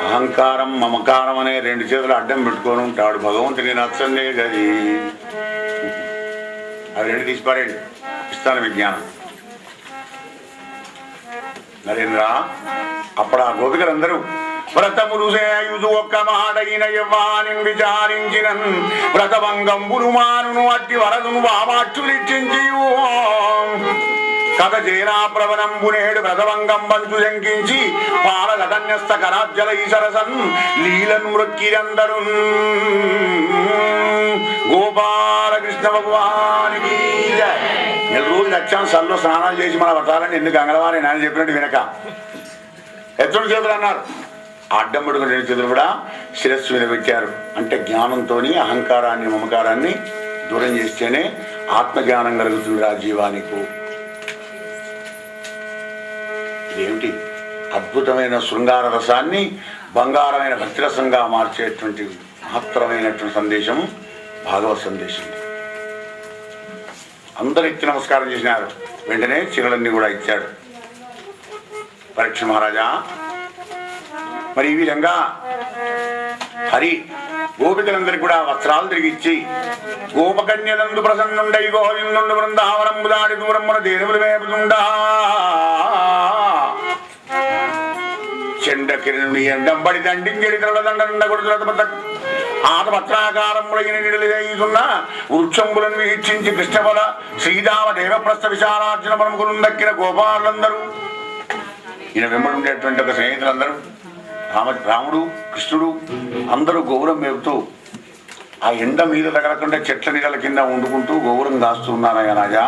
అహంకారం మమకారం అనే 2 చేతులు అడ్డం పెట్టుకొని ఉంటాడు. భగవంతుని నచ్చందే గది. అవి 2 తీసిపారేండి, ఇస్తాను విజ్ఞానం. నరేంద్ర అప్పుడు ఆ గోపికలందరూ వ్రతములు సేయుదు ఒక్క మాడైన యవ్వాని విచారించిన వ్రతభంగంబులు మానును అట్టి వరదును వామాక్షులిచ్చించి కథ చేరా ప్రవనంబునేడు వ్రతభంగం బంచు శంకించి పాలగన్యస్త కరాజ్జల ఈసరసన్ లీలను మృక్కిరందరు. గోపాలకృష్ణ భగవానికి 4 రోజులు వచ్చాం. సల్లో స్నానాలు చేసి మన వ్రతాలని ఎందుకు అంగళవారి నాయన చెప్పినట్టు వినక ఎత్తుడు చేతులు అన్నారు. అడ్డం పెట్టుకుని 2 చేతులు కూడా శిరస్సు మీద పెట్టారు. అంటే జ్ఞానంతో అహంకారాన్ని మమకారాన్ని దూరం చేస్తేనే ఆత్మజ్ఞానం కలుగుతుంది ఆ జీవానికి. ఇదేమిటి అద్భుతమైన శృంగార రసాన్ని బంగారమైన భక్తిరసంగా మార్చేటువంటి మహత్తరమైనటువంటి సందేశం భాగవత సందేశం. అందరూ ఎత్తి నమస్కారం చేసినారు. వెంటనే చీరలన్నీ కూడా ఇచ్చాడు. పరీక్ష మహారాజా, మరి ఈ విధంగా హరి గోపికలందరికీ కూడా వస్త్రాలు తిరిగిచ్చి గోపకన్యనందు ప్రసన్నుండై గోవిందుండు బృందావనంబు దాడి దూరమున దేనువులు వేపుతుండా చెండ కిరణుని ఎండంబడి దండింగడి దండ కొడుతున్న ఆతపత్రాకారములైన నిడులున్న వృక్షంబులను వీక్షించి కృష్ణబల శ్రీరామ దేవప్రస్థ విశాలార్జున ప్రముఖులు దక్కిన గోపాలందరూ ఈయన వెంబడి ఉండేటువంటి ఒక స్నేహితులందరూ రాముడు కృష్ణుడు అందరూ గోవురం మేపుతూ ఆ ఎండ మీద తగలకుండా చెట్ల నీడల కింద వండుకుంటూ గోవురం కాస్తూ ఉన్నారయ్యా రాజా.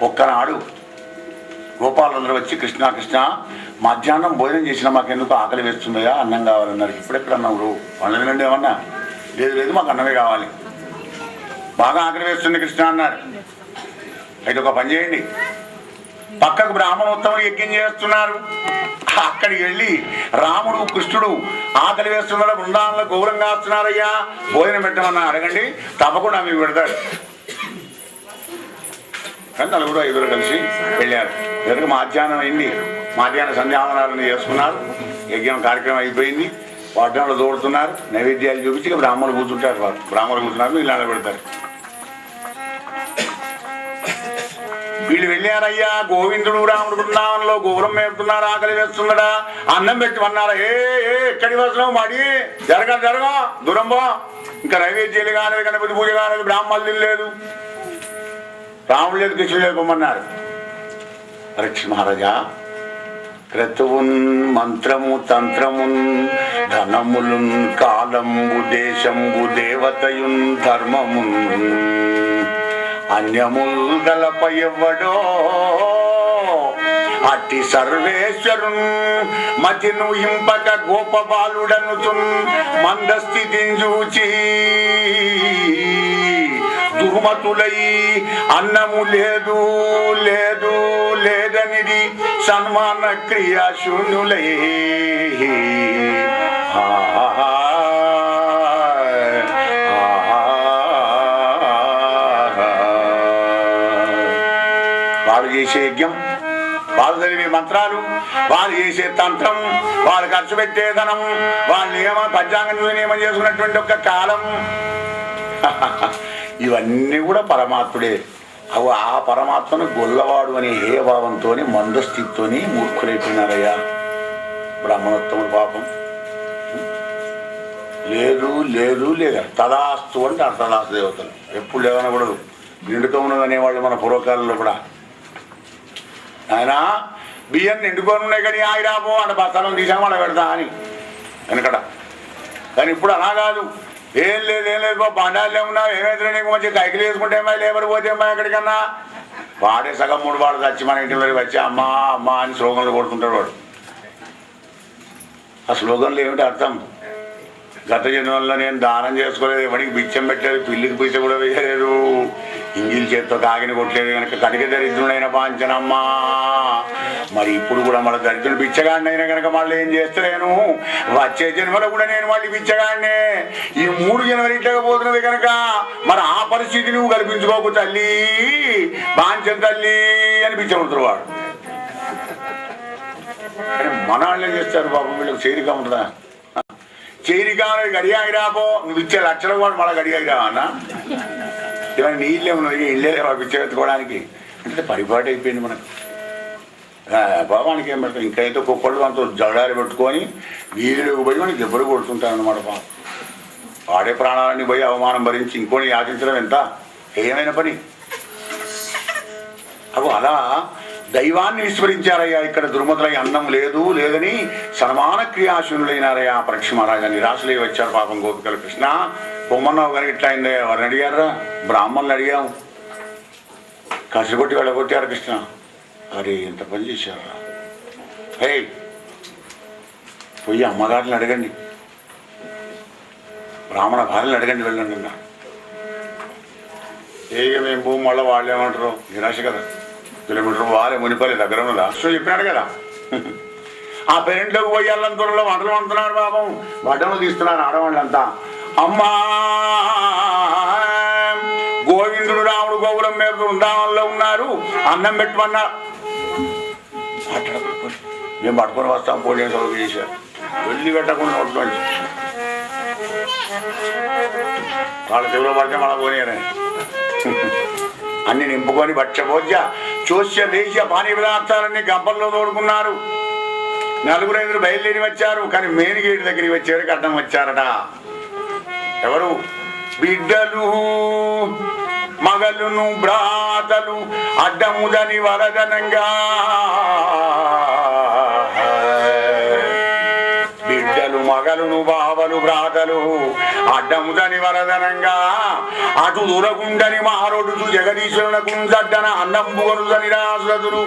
ఒక్కనాడు గోపాలందరూ వచ్చి కృష్ణ కృష్ణ మధ్యాహ్నం భోజనం చేసినా మాకెందుకు ఆకలి వేస్తుందయా, అన్నం కావాలన్నారు. ఇప్పుడెక్కడ అన్నావు పండ్ల తినండి ఏమన్నా? లేదు లేదు మాకు అన్నమే కావాలి, బాగా ఆకలి వేస్తుంది కృష్ణ అన్నారు. అయితే ఒక పని చేయండి, పక్కకు బ్రాహ్మణోత్తములు యజ్ఞం చేస్తున్నారు, అక్కడికి వెళ్ళి రాముడు కృష్ణుడు ఆకలి వేస్తున్నారు, బృందాలలో గౌరవంగా వస్తున్నారయ్యా, భోజనం పెట్టమన్నా అడగండి, తప్పకుండా మీకు పెడతాడు. కానీ 4-5 కలిసి వెళ్ళారు. ఎదురు మధ్యాహ్నం అయింది, మధ్యాహ్నం సంధ్యావనాలను చేసుకున్నారు, యజ్ఞం కార్యక్రమం అయిపోయింది, పట్టణంలో దూడుతున్నారు, నైవేద్యాలు చూపించి బ్రాహ్మణులు కూర్చుంటారు. వారు బ్రాహ్మణులు కూర్చున్నారు, వీళ్ళు పెడతారు. వీళ్ళు వెళ్ళారయ్యా, గోవిందుడు రాముడు బృందావనంలో గోవురం మేపుతున్నారు, ఆకలి వేస్తున్నాడా, అన్నం పెట్టి అన్నారా. ఎక్కడికి వస్తున్నావు మాడి, జరగ దూరంబో, ఇంకా నైవేద్యాలు కాలేదు, గణపతి పూజ కాలేదు, బ్రాహ్మణులు తినలేదు. రాముడు లేదు కృష్ణుడు లేదు పొమ్మన్నారు. పరీక్ష మహారాజా, క్రతువున్ మంత్రము తంత్రమున్ ధనములున్ కాలంబు దేశంబు దేవతయున్ ధర్మమున్ అన్యముల్ గలప ఎవ్వడో అట్టి సర్వేశ్వరున్ మతిను ఇంపక గోపబాలుడనుచున్ మందస్థితిని చూచి దుర్మతులై అన్నము లేదు లేదు లేదనిది సన్మాన క్రియాశూన్యులై వారు చేసే యజ్ఞం, వాళ్ళు చదివే మంత్రాలు, వాళ్ళు చేసే తంత్రం, వాళ్ళు ఖర్చు పెట్టే ధనం, వాళ్ళు నియమ పంచాంగం నియమం చేసుకున్నటువంటి ఒక కాలం, ఇవన్నీ కూడా పరమాత్ముడే. అవి ఆ పరమాత్మను గొల్లవాడు అనే హేయభావంతో మందస్థితితో మూర్ఖులైపోయినారయ్యా. బ్రాహ్మణోత్తముడు పాపం లేదు లేదు లేదా తదాస్తు అంటే అర్థదాస్తు దేవతలు ఎప్పుడు లేదనకూడదు. నిండుతో ఉన్నది అనేవాళ్ళు మన పూర్వకాలంలో కూడా. ఆయన బియ్యం నిండుకొని ఉన్నాయి కానీ ఆగిరాపో అంటే బస్తాలను తీసాము అలా పెడతా అని వెనకట. కానీ ఇప్పుడు అలా కాదు. ఏం లేదు బాబు, బండాలు ఉన్నావు, ఏమైతే నీకు మంచి కైకిలు వేసుకుంటే ఏమై లేబర్ పోతే ఏమో ఎక్కడికన్నా వాడే సగం 3 వాడు వచ్చి మన ఇంటి వరకు వచ్చి అమ్మా అమ్మా అని స్లోగన్లు కొడుతుంటాడు వాడు. ఆ స్లోగన్లు ఏమిటి అర్థం? గత జన్మల్లో నేను దానం చేసుకోలేదు, ఎవరికి బిచ్చం పెట్టలేదు, పిల్లికి పిచ్చ కూడా వేయలేదు, ఇంగిల్ చేత్తో కాగిని కొట్టలేదు కనుక కడిగ దరిద్రుడైన పాంచనమ్మా. మరి ఇప్పుడు కూడా మన దరిద్రుడు బిచ్చగాడినైనా కనుక మళ్ళీ ఏం చేస్తలేను, వచ్చే జన్మలో కూడా నేను మళ్ళీ బిచ్చగాడినే. ఈ 3 జన్మలు ఇట్లా పోతున్నది కనుక మరి ఆ పరిస్థితి నువ్వు కల్పించుకోకు తల్లి, పాంచం తల్లి అని బిచ్చబడుతున్నారు వాడు. మన వాళ్ళు ఏం చేస్తారు బాబు, వీళ్ళకి చేరిక ఉంటుందా? చేరిక గడియాగిరాపో, నువ్వు ఇచ్చే లక్షల వాడు మళ్ళీ గడియాగిరావా అన్న? ఇవన్నీ నీళ్ళే ఉన్నది, ఇళ్ళే పిచ్చెత్తుకోవడానికి అంటే పరిపాటు అయిపోయింది మనకు. బాబానికి ఏం పెడతాం, ఇంకైతే కుక్కళ్ళు అంత జడాలు పెట్టుకొని వీధిలోకి పోయి మనకి దెబ్బలు కొడుతుంటారనమాట. పాపం వాడే ప్రాణాలన్నీ పోయి అవమానం భరించి ఇంకోని యాచించడం ఎంత ఏమైనా పని. అవి అలా దైవాన్ని విస్మరించారయ్యా. ఇక్కడ దుర్మతులై అన్నం లేదు లేదని సన్మాన క్రియాశూన్యులైనారయ్యా. పరీక్ష మహారాజా నిరాశలై వచ్చారు పాపం గోపికలు. కృష్ణ పొమ్మన్నావు కానీ ఇట్లా అయింది, ఎవరిని అడిగారా? బ్రాహ్మణులు అడిగాము, కసిగొట్టి వెళ్ళగొట్టారు. కృష్ణ అరే ఎంత పని చేశారా? హే పోయి అమ్మగారిని అడగండి, బ్రాహ్మణ భార్యలు అడగండి, వెళ్ళండి అన్నా. ఏక మేము భూమి మళ్ళీ వాళ్ళు ఏమంటారు, నిరాశ కదా. కిలోమీటర్ వాళ్ళే మునిపల్లి దగ్గర ఉన్నదా సో చెప్పినాడు కదా. ఆ పెరెంట్లోకి పోయి అల్లం త్వరలో వంటలు వండుతున్నారు పాపం, వడ్డలు తీస్తున్నారు ఆడవాళ్ళంతా. అమ్మా గోవిందుడు రాముడు గోపురం మీద బృందావనంలో ఉన్నారు, అన్నం పెట్టమన్నారు. మేము పట్టుకొని వస్తాం, పోలీసు వాళ్ళకి చేశారు. వెళ్ళి పెట్టకుండా ఉంటుంది వాళ్ళ చెవులో పడితే మళ్ళీ పోనీయనే. అన్ని నింపుకొని భక్ష్యభోజ్య చోస్య దేశ పానీ పదార్థాలన్నీ గంపల్లో తోడుకున్నారు. 4-5 బయలుదేరి వచ్చారు, కానీ మెయిన్ గేట్ దగ్గరికి వచ్చేవారికి అడ్డం వచ్చారట. ఎవరు? బిడ్డలు మగలును భ్రాతలు అడ్డముదని వరదనంగా. బిడ్డలు మగలును బావలు భ్రాతలు అడ్డముదని వరదనంగా. అటు దూరగుండని మారోడు జగదీశ్వరునకు జడ్డన అన్నంబుగనుదని రాసులతులు.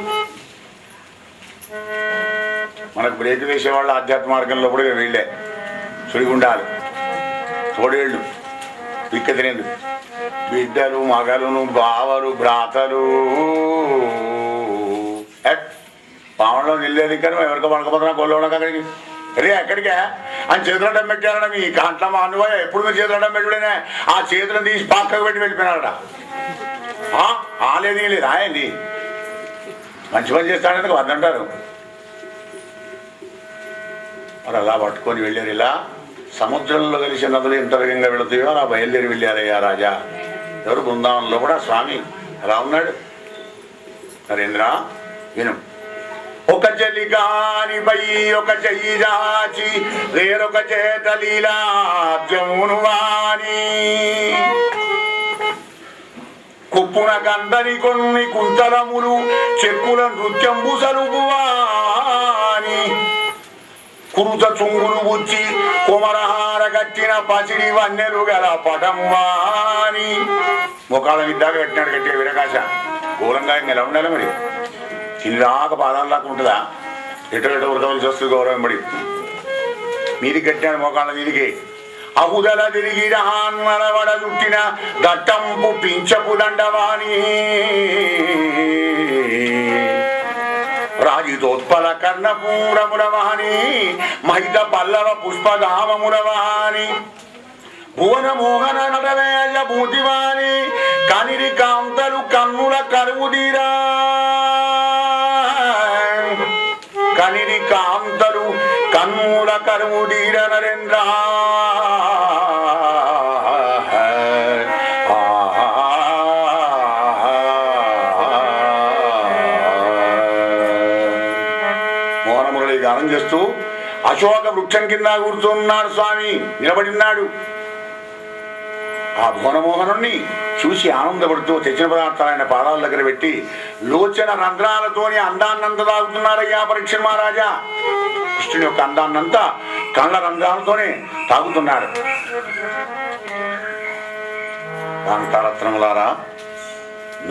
మనకు బ్రేక్ వేసేవాళ్ళు ఆధ్యాత్మ మార్గంలో కూడా వీళ్ళే. సుడిగుండాలు, తోడేళ్ళు, పిక్క తినేది. బిడ్డలు మగలును బావలు భ్రాతలు. పావంలో నిల్లేదు కానీ ఎవరికో పడకపోతున్నా కొల్లవడానికి అక్కడికి రే ఎక్కడికే అని చేతులు అడ్డం పెట్టారట. మీ కంట్ల మానువా ఎప్పుడు మీరు చేతులు అడ్డం పెట్టుడేనే ఆ చేతులను తీసి పక్కకు పెట్టి వెళ్ళిపోయినారట. ఆలేదు లేదు ఆయండి మంచి పని చేస్తాడని వద్దంటారు. మరి అలా పట్టుకొని వెళ్ళారు. ఇలా సముద్రంలో కలిసి నదులు ఎంత వేగంగా వెళుతాయో అలా బయలుదేరి వెళ్ళారయ్యా రాజా. ఎవరు? బృందావనంలో కూడా స్వామి ఎలా ఉన్నాడు. నరేంద్ర విను. ఒక చెలి కానిపై ఒక చెయ్యి దాచి వేరొక చేత లీలాబ్జమును వాణి. కుప్పున కందని కొన్ని కుంతలములు చెక్కుల నృత్యంబు సలుపువాని కురుత చుంగులు బుచ్చి కుమరహార కట్టిన పసిడి వన్నెలు గల పటమువాని ముఖాల విద్దాగా కట్టినాడు కట్టే విరకాశ ఘోరంగా ఎలా ఉండాలి మరి చిన్నదాకా పాదాలలాగా ఉంటుందా ఎటో వృతవలసి వస్తుంది గౌరవం పడి మీదికి కట్టాడు మోకాళ్ళ మీదికి అహుదల తిరిగి రహాన్మలవడ చుట్టిన దట్టంపు పించపు దండవాణి రాజితోత్పల కర్ణపూరమురవాణి మహిత పల్లవ పుష్పగామమురవాణి భువన మోహన నటవేయ భూతివాణి కనిరి కాంతలు కన్నుల కరువుదీరా కనిరి కాంతలు కన్నుల కరువుదీర నరేంద్ర మోహనమురళి గానం చేస్తూ అశోక వృక్షం కింద కూర్చున్నాడు స్వామి, నిలబడిన్నాడు. ఆ భువనమోహనుణ్ణి చూసి ఆనందపడుతూ తెచ్చిన పదార్థాలైన పాదాల దగ్గర పెట్టి లోచన రంధ్రాలతోని అందాన్నంత తాగుతున్నారయ్యా పరీక్ష మహారాజా. కృష్ణుని యొక్క అందాన్నంతా కళ్ళ రంధ్రాలతోనే తాగుతున్నాడు. కాంతారత్నములారా,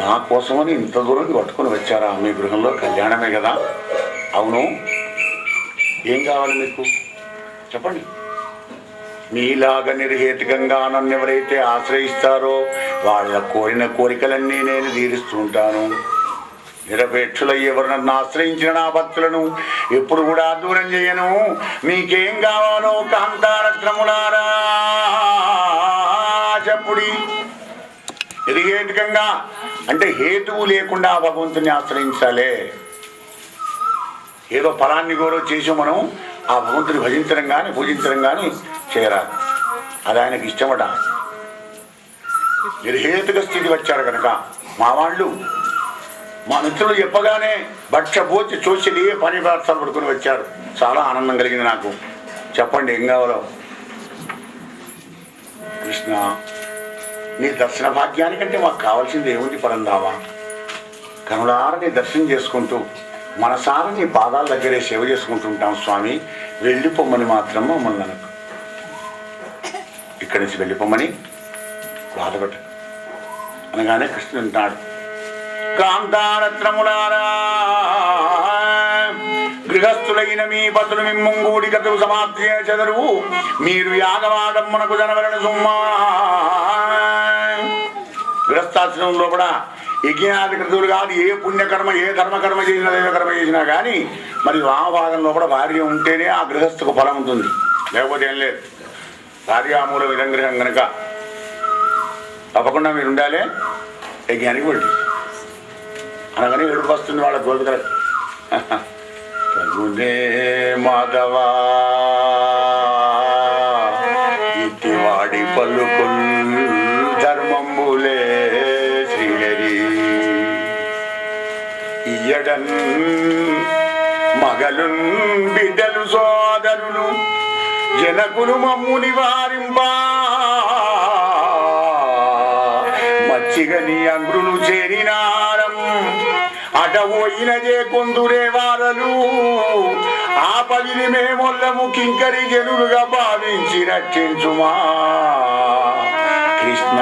నా కోసమని ఇంత దూరం పట్టుకుని వచ్చారా? మీ గృహంలో కళ్యాణమే కదా? అవును, ఏం కావాలి మీకు చెప్పండి. మీలాగా నిర్హేతుకంగా నన్ను ఎవరైతే ఆశ్రయిస్తారో వాళ్ళ కోరిన కోరికలన్నీ నేను తీరుస్తూ ఉంటాను. నిరపేక్షుల ఎవరు నన్ను ఆశ్రయించిన నా భక్తులను ఎప్పుడు కూడా దూరం చేయను. మీకేం కావాలో కాంతారత్నములారా చెప్పుడి. నిర్హేతుకంగా అంటే హేతువు లేకుండా భగవంతుని ఆశ్రయించాలే. ఏదో ఫలాన్ని గోరో చేసి మనం ఆ భగవంతుని భజించడం కానీ పూజించడం కానీ చేయరాదు. అది ఆయనకి ఇష్టమట. నిర్హేతుక స్థితి వచ్చారు కనుక మా వాళ్ళు, మా మిత్రులు చెప్పగానే భక్ష్యభోజి చూసి పని పదార్థాలు పడుకుని వచ్చారు. చాలా ఆనందం కలిగింది నాకు. చెప్పండి ఏం కావాలో. కృష్ణ, నీ దర్శన భాగ్యానికంటే మాకు కావాల్సింది ఏముంది పరందావా? కనులారా నీ దర్శనం చేసుకుంటూ మనసారా నీ పాదాల దగ్గరే సేవ చేసుకుంటుంటాం స్వామి. వెళ్ళిపోమ్మని మాత్రం మమ్మల్ని అనకు. ఇక్కడి నుంచి వెళ్ళిపోమ్మని బాధపడ్డ అనగానే కృష్ణుడు అంటాడు, కాంతారత్నములారా, గృహస్థులైన మీ పతులు మిమ్ముంగూడి కథలు సమాప్తి చదరు. మీరు యాగవాడమ్మనకు జనవరణ సుమ్మా. గృహస్థాశ్రమంలో కూడా యజ్ఞాది కృతులు కాదు, ఏ పుణ్యకర్మ ఏ ధర్మకర్మ చేసినా దైవకర్మ చేసినా కానీ మరి వామభాగంలో కూడా భార్య ఉంటేనే ఆ గృహస్థకు ఫలం ఉంటుంది, లేకపోతే ఏం లేదు. భార్యామూల విరంగ్రహం కనుక తప్పకుండా మీరు ఉండాలి. యజ్ఞానికి వెళ్ళి అనగానే ఏడుపు వస్తుంది వాళ్ళ గోపికల. తగునే మాధవా ఇటివాడి పలుకుల్ ధర్మంబులే శ్రీహరి ఇయ్యడన్ మగలున్ బిడ్డలు సోదరులు జనకులు మమ్ము నివారింపా. మచ్చిగని అంగ్రులు చేరినారం అటవోయిన కొందురే వారలు. ఆ పదిని మేమొల్లము కింకరి జనులుగా భావించి రక్షించుమా కృష్ణ.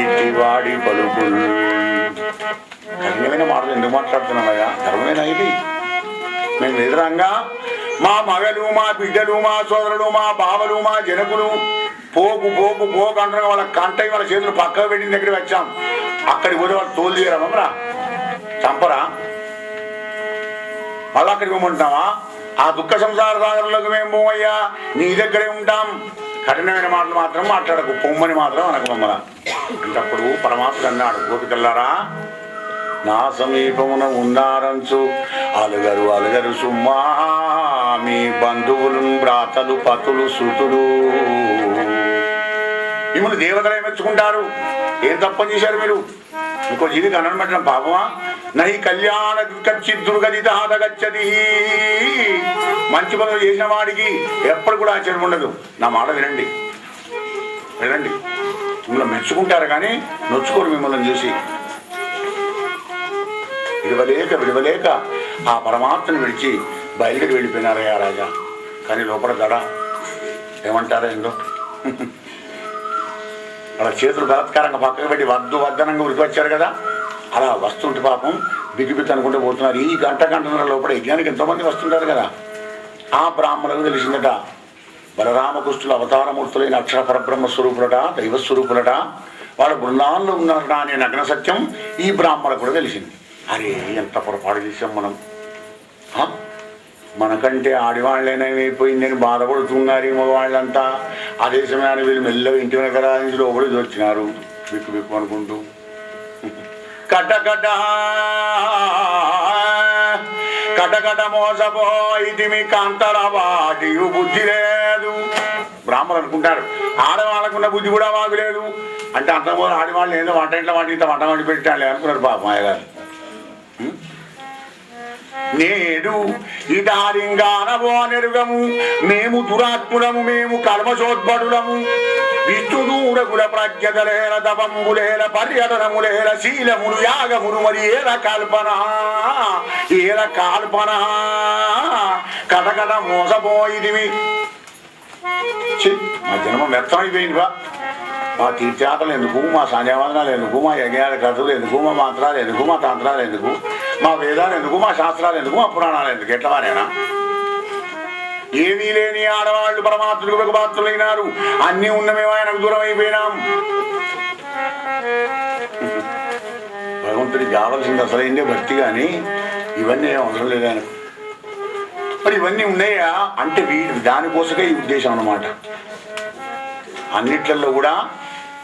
ఇటివాడి పలుకులు కఠినమైన మాటలు ఎందుకు మాట్లాడుతున్నామయ్యా? ధర్మమైన ఇది. మేము ఎదురంగా మా మగలు మా బిడ్డలు మా సోదరులు మా బావలు మా జనకులు పోకు పోకు పోకు అంటారు. వాళ్ళ కంట వాళ్ళ చేతులు పక్కకు పెట్టిన దగ్గర వచ్చాం. అక్కడికి పోతే వాళ్ళు తోలు తీయరా మమ్మరా? చంపరా? మళ్ళీ అక్కడికి పోమంటావా? ఆ దుఃఖ సంసార సాగరంలోకి మేము పోమయ్యా, నీ దగ్గరే ఉంటాం. కఠినమైన మాటలు మాత్రం మాట్లాడకు, పొమ్మని మాత్రం అనకు మమ్మల. అంటే అప్పుడు పరమాత్ముడు అన్నాడు, గోపికల్లారా, నా సమీపమున ఉన్నారంచు అలుగరు అలుగరు సుమ్మా మీ బంధువులు భ్రాతలు పతులు సుతులు. మిమ్మల్ని దేవతలే మెచ్చుకుంటారు. ఏం తప్పని చేశారు మీరు? ఇంకో జీవికి అన్నం పెట్టడం పాపమా? నహి కళ్యాణ దుర్గదితాదగచ్చది. మంచి పనులు చేసిన వాడికి ఎప్పుడు కూడా ఆశ్చర్యం ఉండదు. నా మాట వినండి. వెళ్ళండి. మిమ్మల్ని మెచ్చుకుంటారు కానీ నొచ్చుకోరు మిమ్మల్ని చూసి. విడవలేక ఆ పరమాత్మను విడిచి బయలుదేరి వెళ్ళిపోయినారయ్యా రాజా. కానీ లోపల దడ ఏమంటారా ఏందో వాళ్ళ చేతులు బలాత్కారంగా పక్కకు పెట్టి వద్దనంగా ఉరికి వచ్చారు కదా, అలా వస్తుంటే పాపం బిగిబిగ్గి అనుకుంటూ పోతున్నారు. ఈ గంటన్నర లోపల యజ్ఞానికి ఎంతోమంది వస్తుంటారు కదా. ఆ బ్రాహ్మణులకు తెలిసిందట బలరామకృష్ణులు అవతారమూర్తులైన అక్షర పరబ్రహ్మ స్వరూపులట, దైవస్వరూపులట, వాళ్ళ బృందాల్లో ఉన్నారట అనే నగ్న సత్యం ఈ బ్రాహ్మణులకు కూడా తెలిసింది. అరే ఎంత పొరపాటు చేసాం మనం, మనకంటే ఆడివాళ్ళేనైపోయిందని బాధపడుతున్నారు మగవాళ్ళంతా. అదే సమయాన్ని వీళ్ళు మెల్లగా ఇంటి వెనక నుంచి లోపలికి వచ్చినారు బిక్కు అనుకుంటూ. కటకట మోసపోయితిమి కాంతల వాటియు బుద్ధి లేదు. బ్రాహ్మణులు అనుకుంటారు ఆడవాళ్ళకున్న బుద్ధి కూడా మాకు లేదు అంటే అంత ఆడివాళ్ళు ఏదో వంట ఇంట్లో వంట వండి పెట్టాలి అనుకున్నారు పాపం అయ్యగారు. నేడు ఇదారింగానవో నెరుగము మేము దురాత్ములము మేము కర్మచోద్భటులము విష్ణుదూరకుల ప్రజ్ఞతలేల తపంబులేల పర్యటనములేల శీలములు యాగములు మరి ఏల కల్పన కటకట మోసపోయిదివి. మా జన్మ వ్యర్థమైపోయిందివా. మా తీర్థయాత్రలు ఎందుకు, మా సంధ్యావందనాలు ఎందుకు, మా యజ్ఞాల కథలు ఎందుకు, మా మంత్రాలు ఎందుకు, మా తంత్రాలు ఎందుకు, మా వేదాలు ఎందుకు, మా శాస్త్రాలు ఎందుకు, మా పురాణాలు ఎందుకు? ఎట్లవానేనా? ఏమీ లేని ఆడవాళ్ళు పరమాత్ములకు పాత్రులైనారు. అన్నీ ఉన్నమేమో ఆయనకు దూరం అయిపోయినాం. భగవంతుడికి కావాల్సింది అసలైందే భక్తి, కానీ ఇవన్నీ ఏం అవసరం లేదు ఆయనకు. మరి ఇవన్నీ ఉన్నాయా అంటే దానికోసమే ఈ ఉద్దేశం అన్నమాట. అన్నిట్లలో కూడా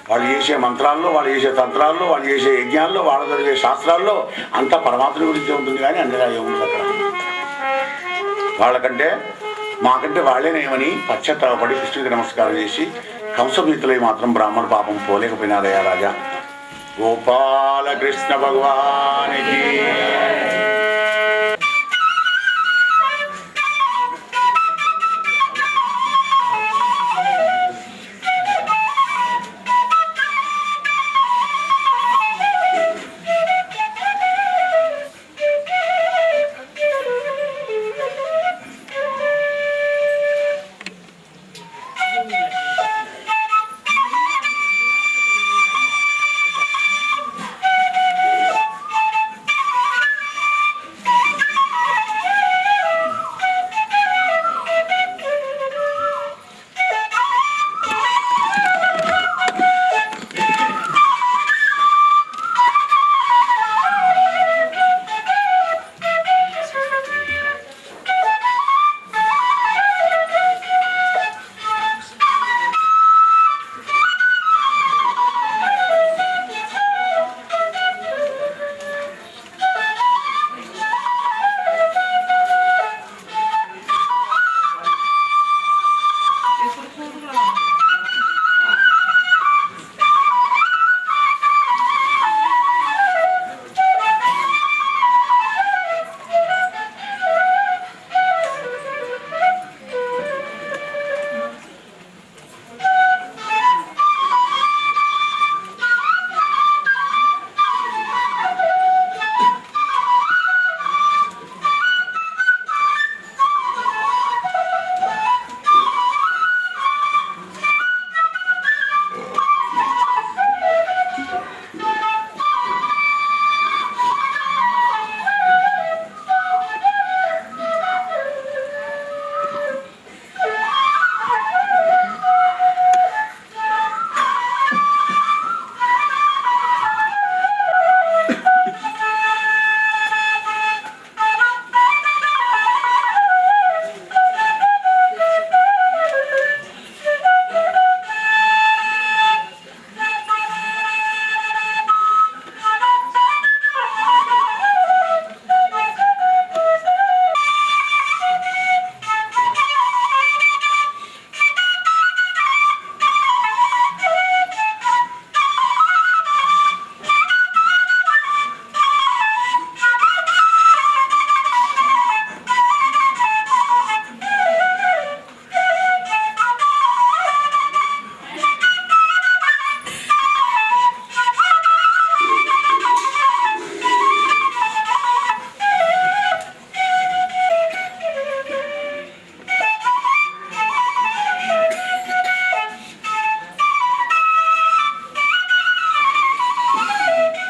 వాళ్ళు చేసే మంత్రాల్లో, వాళ్ళు చేసే తంత్రాల్లో, వాళ్ళు చేసే యజ్ఞాల్లో, వాళ్ళు చదివే శాస్త్రాల్లో అంతా పరమాత్మ గురించి ఉంటుంది, కానీ అన్నిగా ఏముంది అక్కడ. వాళ్ళకంటే మాకంటే వాళ్ళేనేమని పశ్చాత్తాపడి కృష్ణుడికి నమస్కారం చేసి కంసభీతులై మాత్రం బ్రాహ్మణ పాపం పోలేకపోయినారయ్యా రాజా. గోపాలకృష్ణ భగవానికి.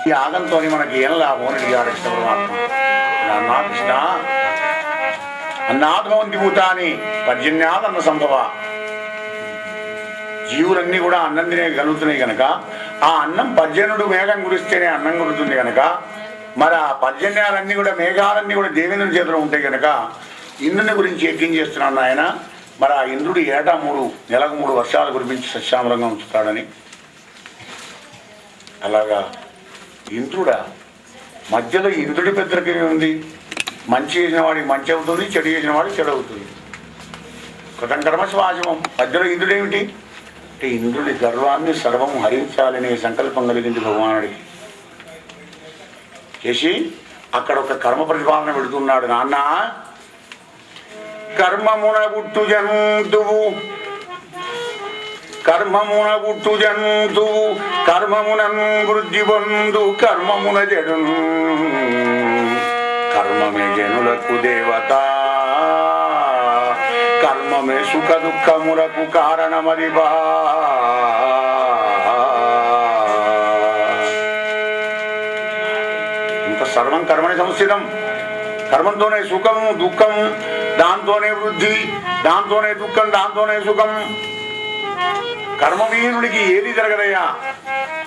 ఈ యాగంతో మనకి ఏం లాభం అని అడిగాడు కృష్ణ పరమాత్మ. అన్నా కృష్ణ, అన్నాథవంతి భూతాని పర్జన్యాదన్న సంభవ. జీవులన్నీ కూడా అన్నం తినేయగలుగుతున్నాయి కనుక, ఆ అన్నం పర్జన్యుడు మేఘం కురిస్తేనే అన్నం కురుతుంది కనుక, మరి ఆ పర్జన్యాలన్నీ కూడా మేఘాలన్నీ కూడా దేవేంద్రుని చేతిలో ఉంటాయి కనుక ఇంద్రుని గురించి యజ్ఞం చేస్తున్నాను ఆయన. మరి ఆ ఇంద్రుడు ఏటా నెలకు 3 వర్షాలు కురిపించి సస్యామలంగా ఉంచుతాడని. అలాగా ఇంద్రుడా, మధ్యలో ఇంద్రుడి పెద్దరికమే ఉంది. మంచి చేసిన వాడికి మంచి అవుతుంది, చెడు చేసిన వాడికి చెడు అవుతుంది. కృతం కర్మ శ్వాసమం. మధ్యలో ఇంద్రుడు ఏమిటి అంటే ఇంద్రుడి గర్వాన్ని సర్వం హరించాలనే సంకల్పం కలిగింది భగవానుడికి. చేసి అక్కడ ఒక కర్మ ప్రతిపాదన పెడుతున్నాడు. నాన్న, కర్మమున గుట్టు జంతువు, కర్మమున గుట్టు జంతువు, కర్మమునన్ వృద్ధి పొందు కర్మమున జడు, కర్మమే జనులకు దేవత, కర్మమే సుఖ దుఃఖములకు కారణమదిబా. ఇంత సర్వం కర్మని సంస్థితం. కర్మంతోనే సుఖము దుఃఖము, దాంతోనే వృద్ధి, దాంతోనే దుఃఖం, దాంతోనే సుఖం. కర్మవీనుడికి ఏది జరగదయ్యా.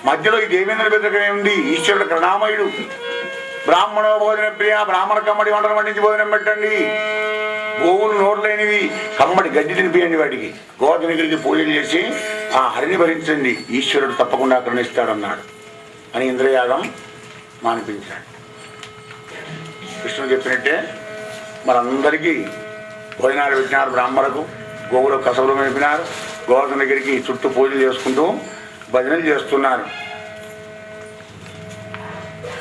మధ్యలో ఈ దేవేంద్రుడి బెదరకమే ఉంది. ఈశ్వరుడు కరుణామయుడు. బ్రాహ్మణో భోజన ప్రియ, బ్రాహ్మణ కమ్మడి వంటలు వండించి భోజనం పెట్టండి. గోవులు నోరులేనివి కమ్మడి గడ్డి తినిపియండి వాటికి. గోవర్ధనగిరికి పూజలు చేసి ఆ హరిని భరించండి, ఈశ్వరుడు తప్పకుండా కరుణిస్తాడన్నాడు అని ఇంద్రయాగం మానిపించాడు. కృష్ణుడు చెప్పినట్టే మనందరికీ భోజనాలు పెట్టినారు. బ్రాహ్మణులకు గోవులకు కసవులు మేపినారు. గోవర్ధనగిరికి చుట్టూ పూజలు చేసుకుంటూ భజనలు చేస్తున్నారు.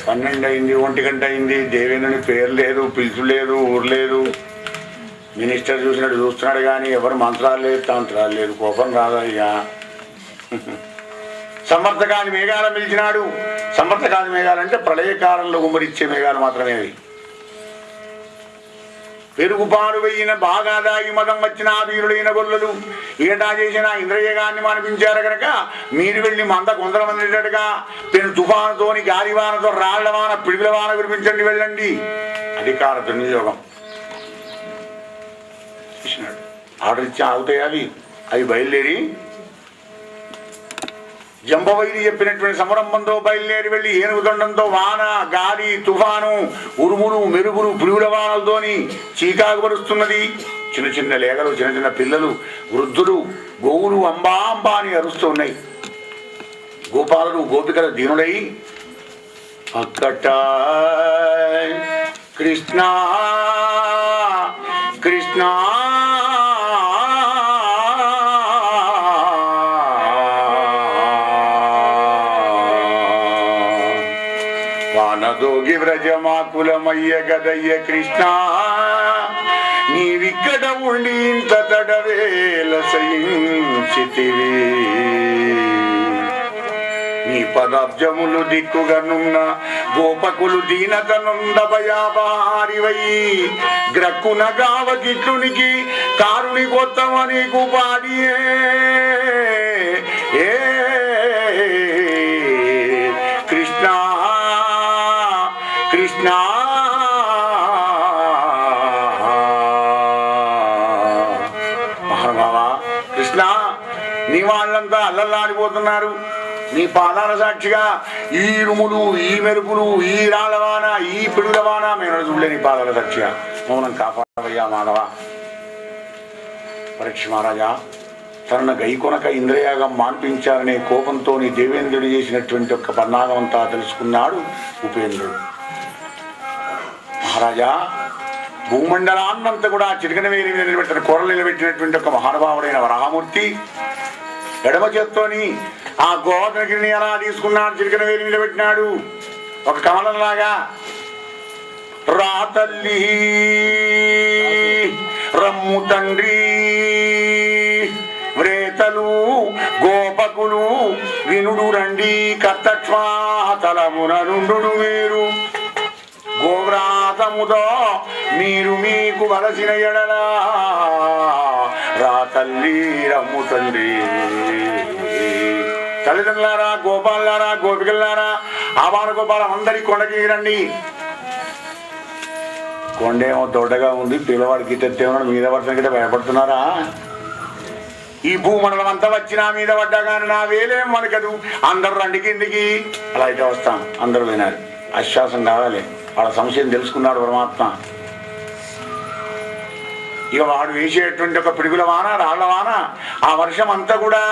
12 అయింది, 1 గంట అయింది. దేవేంద్రుని పేరు లేదు, పిలుచు లేదు, ఊరు లేదు. మినిస్టర్ చూసినట్టు చూస్తున్నాడు కానీ ఎవరు మంత్రాలు లేదు, తంత్రాలు లేదు. కోపం రాదయ్యా. సమర్థకాని మేఘాలు పిలిచినాడు. సమర్థకాని మేఘాలంటే ప్రళయకాలంలో గుమ్మరిచ్చే మేఘాలు మాత్రమే అవి. పెరుగుపాడు వెయ్యిన బాగా దాగి మదం వచ్చిన వీరుడైన గొల్లలు ఏటా చేసిన ఇంద్రయగాన్ని మానిపించారు కనుక మీరు వెళ్ళి మంద కొందర మందిగా పెను తుఫానుతోని గాలివానతో రాళ్లవాన పిడుగుల వాన కురిపించండి, వెళ్ళండి. అధికార దుర్వినియోగం చేసినాడు. ఆర్డర్ ఇచ్చి ఆగుతాయి అవి బయలుదేరి జంబవైరి చెప్పినటువంటి సమరంభంతో బయలుదేరి వెళ్ళి ఏనుగుదండంతో వాన గాలి తుఫాను ఉరుములు మెరుగులు పురుగుల వానలతోని చీకాకు పరుస్తున్నది. చిన్న చిన్న లేగలు, చిన్న చిన్న పిల్లలు, వృద్ధులు, గోవులు అంబా అంబా అని అరుస్తూ ఉన్నాయి. గోపాలుడు గోపికల దీనుడై అక్కట కృష్ణ కృష్ణ వానదోగి వ్రజమాకులమయ్య గదయ్య కృష్ణ, నీవిక్కడ ఉండి ఇంత తడవేల సయించితివి. నీ పదాబ్జములు దిక్కుగనున్న గోపకులు దీనతనుంద భయాబారివై గ్రక్కున గావకిట్లునికి కారుని కొత్తమని కుపాడియే. ఏ కృష్ణ కృష్ణ మహానుభావ కృష్ణ, నీ వాళ్ళంతా అల్లల్లాడిపోతున్నారు. నీ పాదాల సాక్షిగా ఈ ఇరుములు, ఈ మెరుపులు, ఈ రాళ్ళవాన, ఈ పిడుగులవాన మేము చూడలే. నీ పాదాల సాక్షిగా మౌనం కాపాడవయ్యా మాధవ. పరీక్ష మహారాజా తనను గైకొనక ఇంద్రయాగం మాన్పించాలనే కోపంతో నీ దేవేంద్రుడు చేసినటువంటి ఒక పన్నాగం అంతా తెలుసుకున్నాడు ఉపేంద్రుడు. మహారాజా, భూమండలాన్నంతా కూడా చిటికన వేలి మీద నిలబెట్టిన కూరలు నిలబెట్టినటువంటి ఒక మహానుభావుడైన వరాహమూర్తి ఎడమ చేత్తోని ఆ గోవర్ధనగిరిని ఎలా తీసుకున్నాడు, చిటికన వేలి నిలబెట్టినాడు ఒక కమలంలాగా. రా తల్లి రమ్ము తండ్రి వ్రేతలు గోపకులు వినుడు రండి కర్తక్ష్మాతలమున నుండు మీరు గోవ్రాతముతో మీరు మీకు వలసిన ఎడలా రా తల్లి రమ్ము తండ్రి. తల్లిదండ్రులారా, గోపాలారా, గోపికల్లారా, ఆబాల గోపాలం అందరి కొండకి రండి. కొండేమో దొడ్డగా ఉంది, పిల్లవాడికి తెచ్చేమో మీద పడుతున్న గిట్ట భయపడుతున్నారా? ఈ భూమండలం అంతా వచ్చి నా మీద పడ్డా కానీ నా వేలేం వనకదు. అందరూ రండి కిందికి. అలా అయితే వస్తాం. అందరూ వినాలి, ఆశ్వాసం కావాలి. వాళ్ళ సంశయం తెలుసుకున్నాడు పరమాత్మ. ఇక వాడు వేసేటువంటి ఒక పిడుగుల వాన, రాళ్ల వాన, ఆ వర్షం అంతా కూడా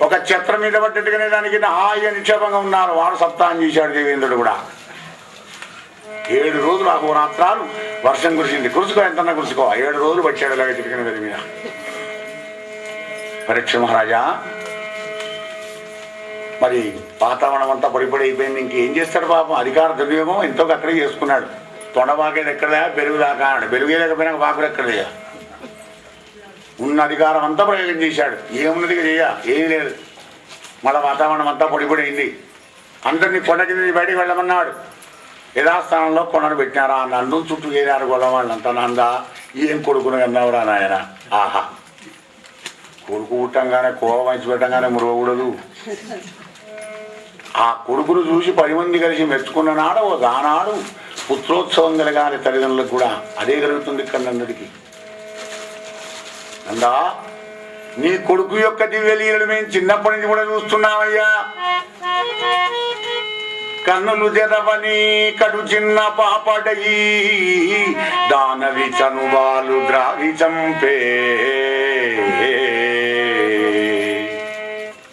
ఒక ఛత్రం మీద పడ్డట్టుగానే దానికి హాయిగా నిక్షేపంగా ఉన్నారు. వాడు సప్తాహం చేశాడు దేవేంద్రుడు కూడా. 7 రోజులు అహోరాత్రాలు వర్షం కురిసింది. కురుసుకో, ఎంతన్నా కురుసుకో. 7 రోజులు వచ్చాడు ఇలాగ చిటికిన గది మీద. పరీక్ష మహారాజా, మరి వాతావరణం అంతా పొడిపొడి అయిపోయింది. ఇంకేం చేస్తాడు పాపం? అధికార దుర్యోగం ఎంతో అక్కడే చేసుకున్నాడు. తొండబాకేది ఎక్కడదా, పెరుగు దాకా అన్నాడు. పెరుగే లేకపోయినా పాకులు ఎక్కడదా? ఉన్న అధికారం అంతా ప్రయోగం చేశాడు. ఏమున్నది చెయ్య, ఏమీ లేదు. మళ్ళీ వాతావరణం అంతా పొడిపొడి అయింది. అందరినీ కొండ కింద బయటికి వెళ్ళమన్నాడు. యథాస్థానంలో కొండను పెట్టినారా? నందు చుట్టూ ఏరారు గొడవ వాళ్ళంతా. నందా, ఏం కొడుకును అన్నావురా నాయన. ఆహా, కొడుకు పుట్టంగానే కోవ మంచి పెట్టంగానే మురవకూడదు. ఆ కొడుకును చూసి 10 మంది కలిసి మెచ్చుకున్న నాడు ఆనాడు పుత్రోత్సవం కలగాలి తల్లిదండ్రులకు కూడా. అదే కలుగుతుంది ఇక్కడ నందుడికి. నందా, నీ కొడుకు యొక్క దివ్యలీలలు మేము చిన్నప్పటి నుంచి కూడా చూస్తున్నామయ్యా. కన్నులు తెరవని కడు చిన్న పాపడయి దానవి చనువాలు ద్రావి చంపే.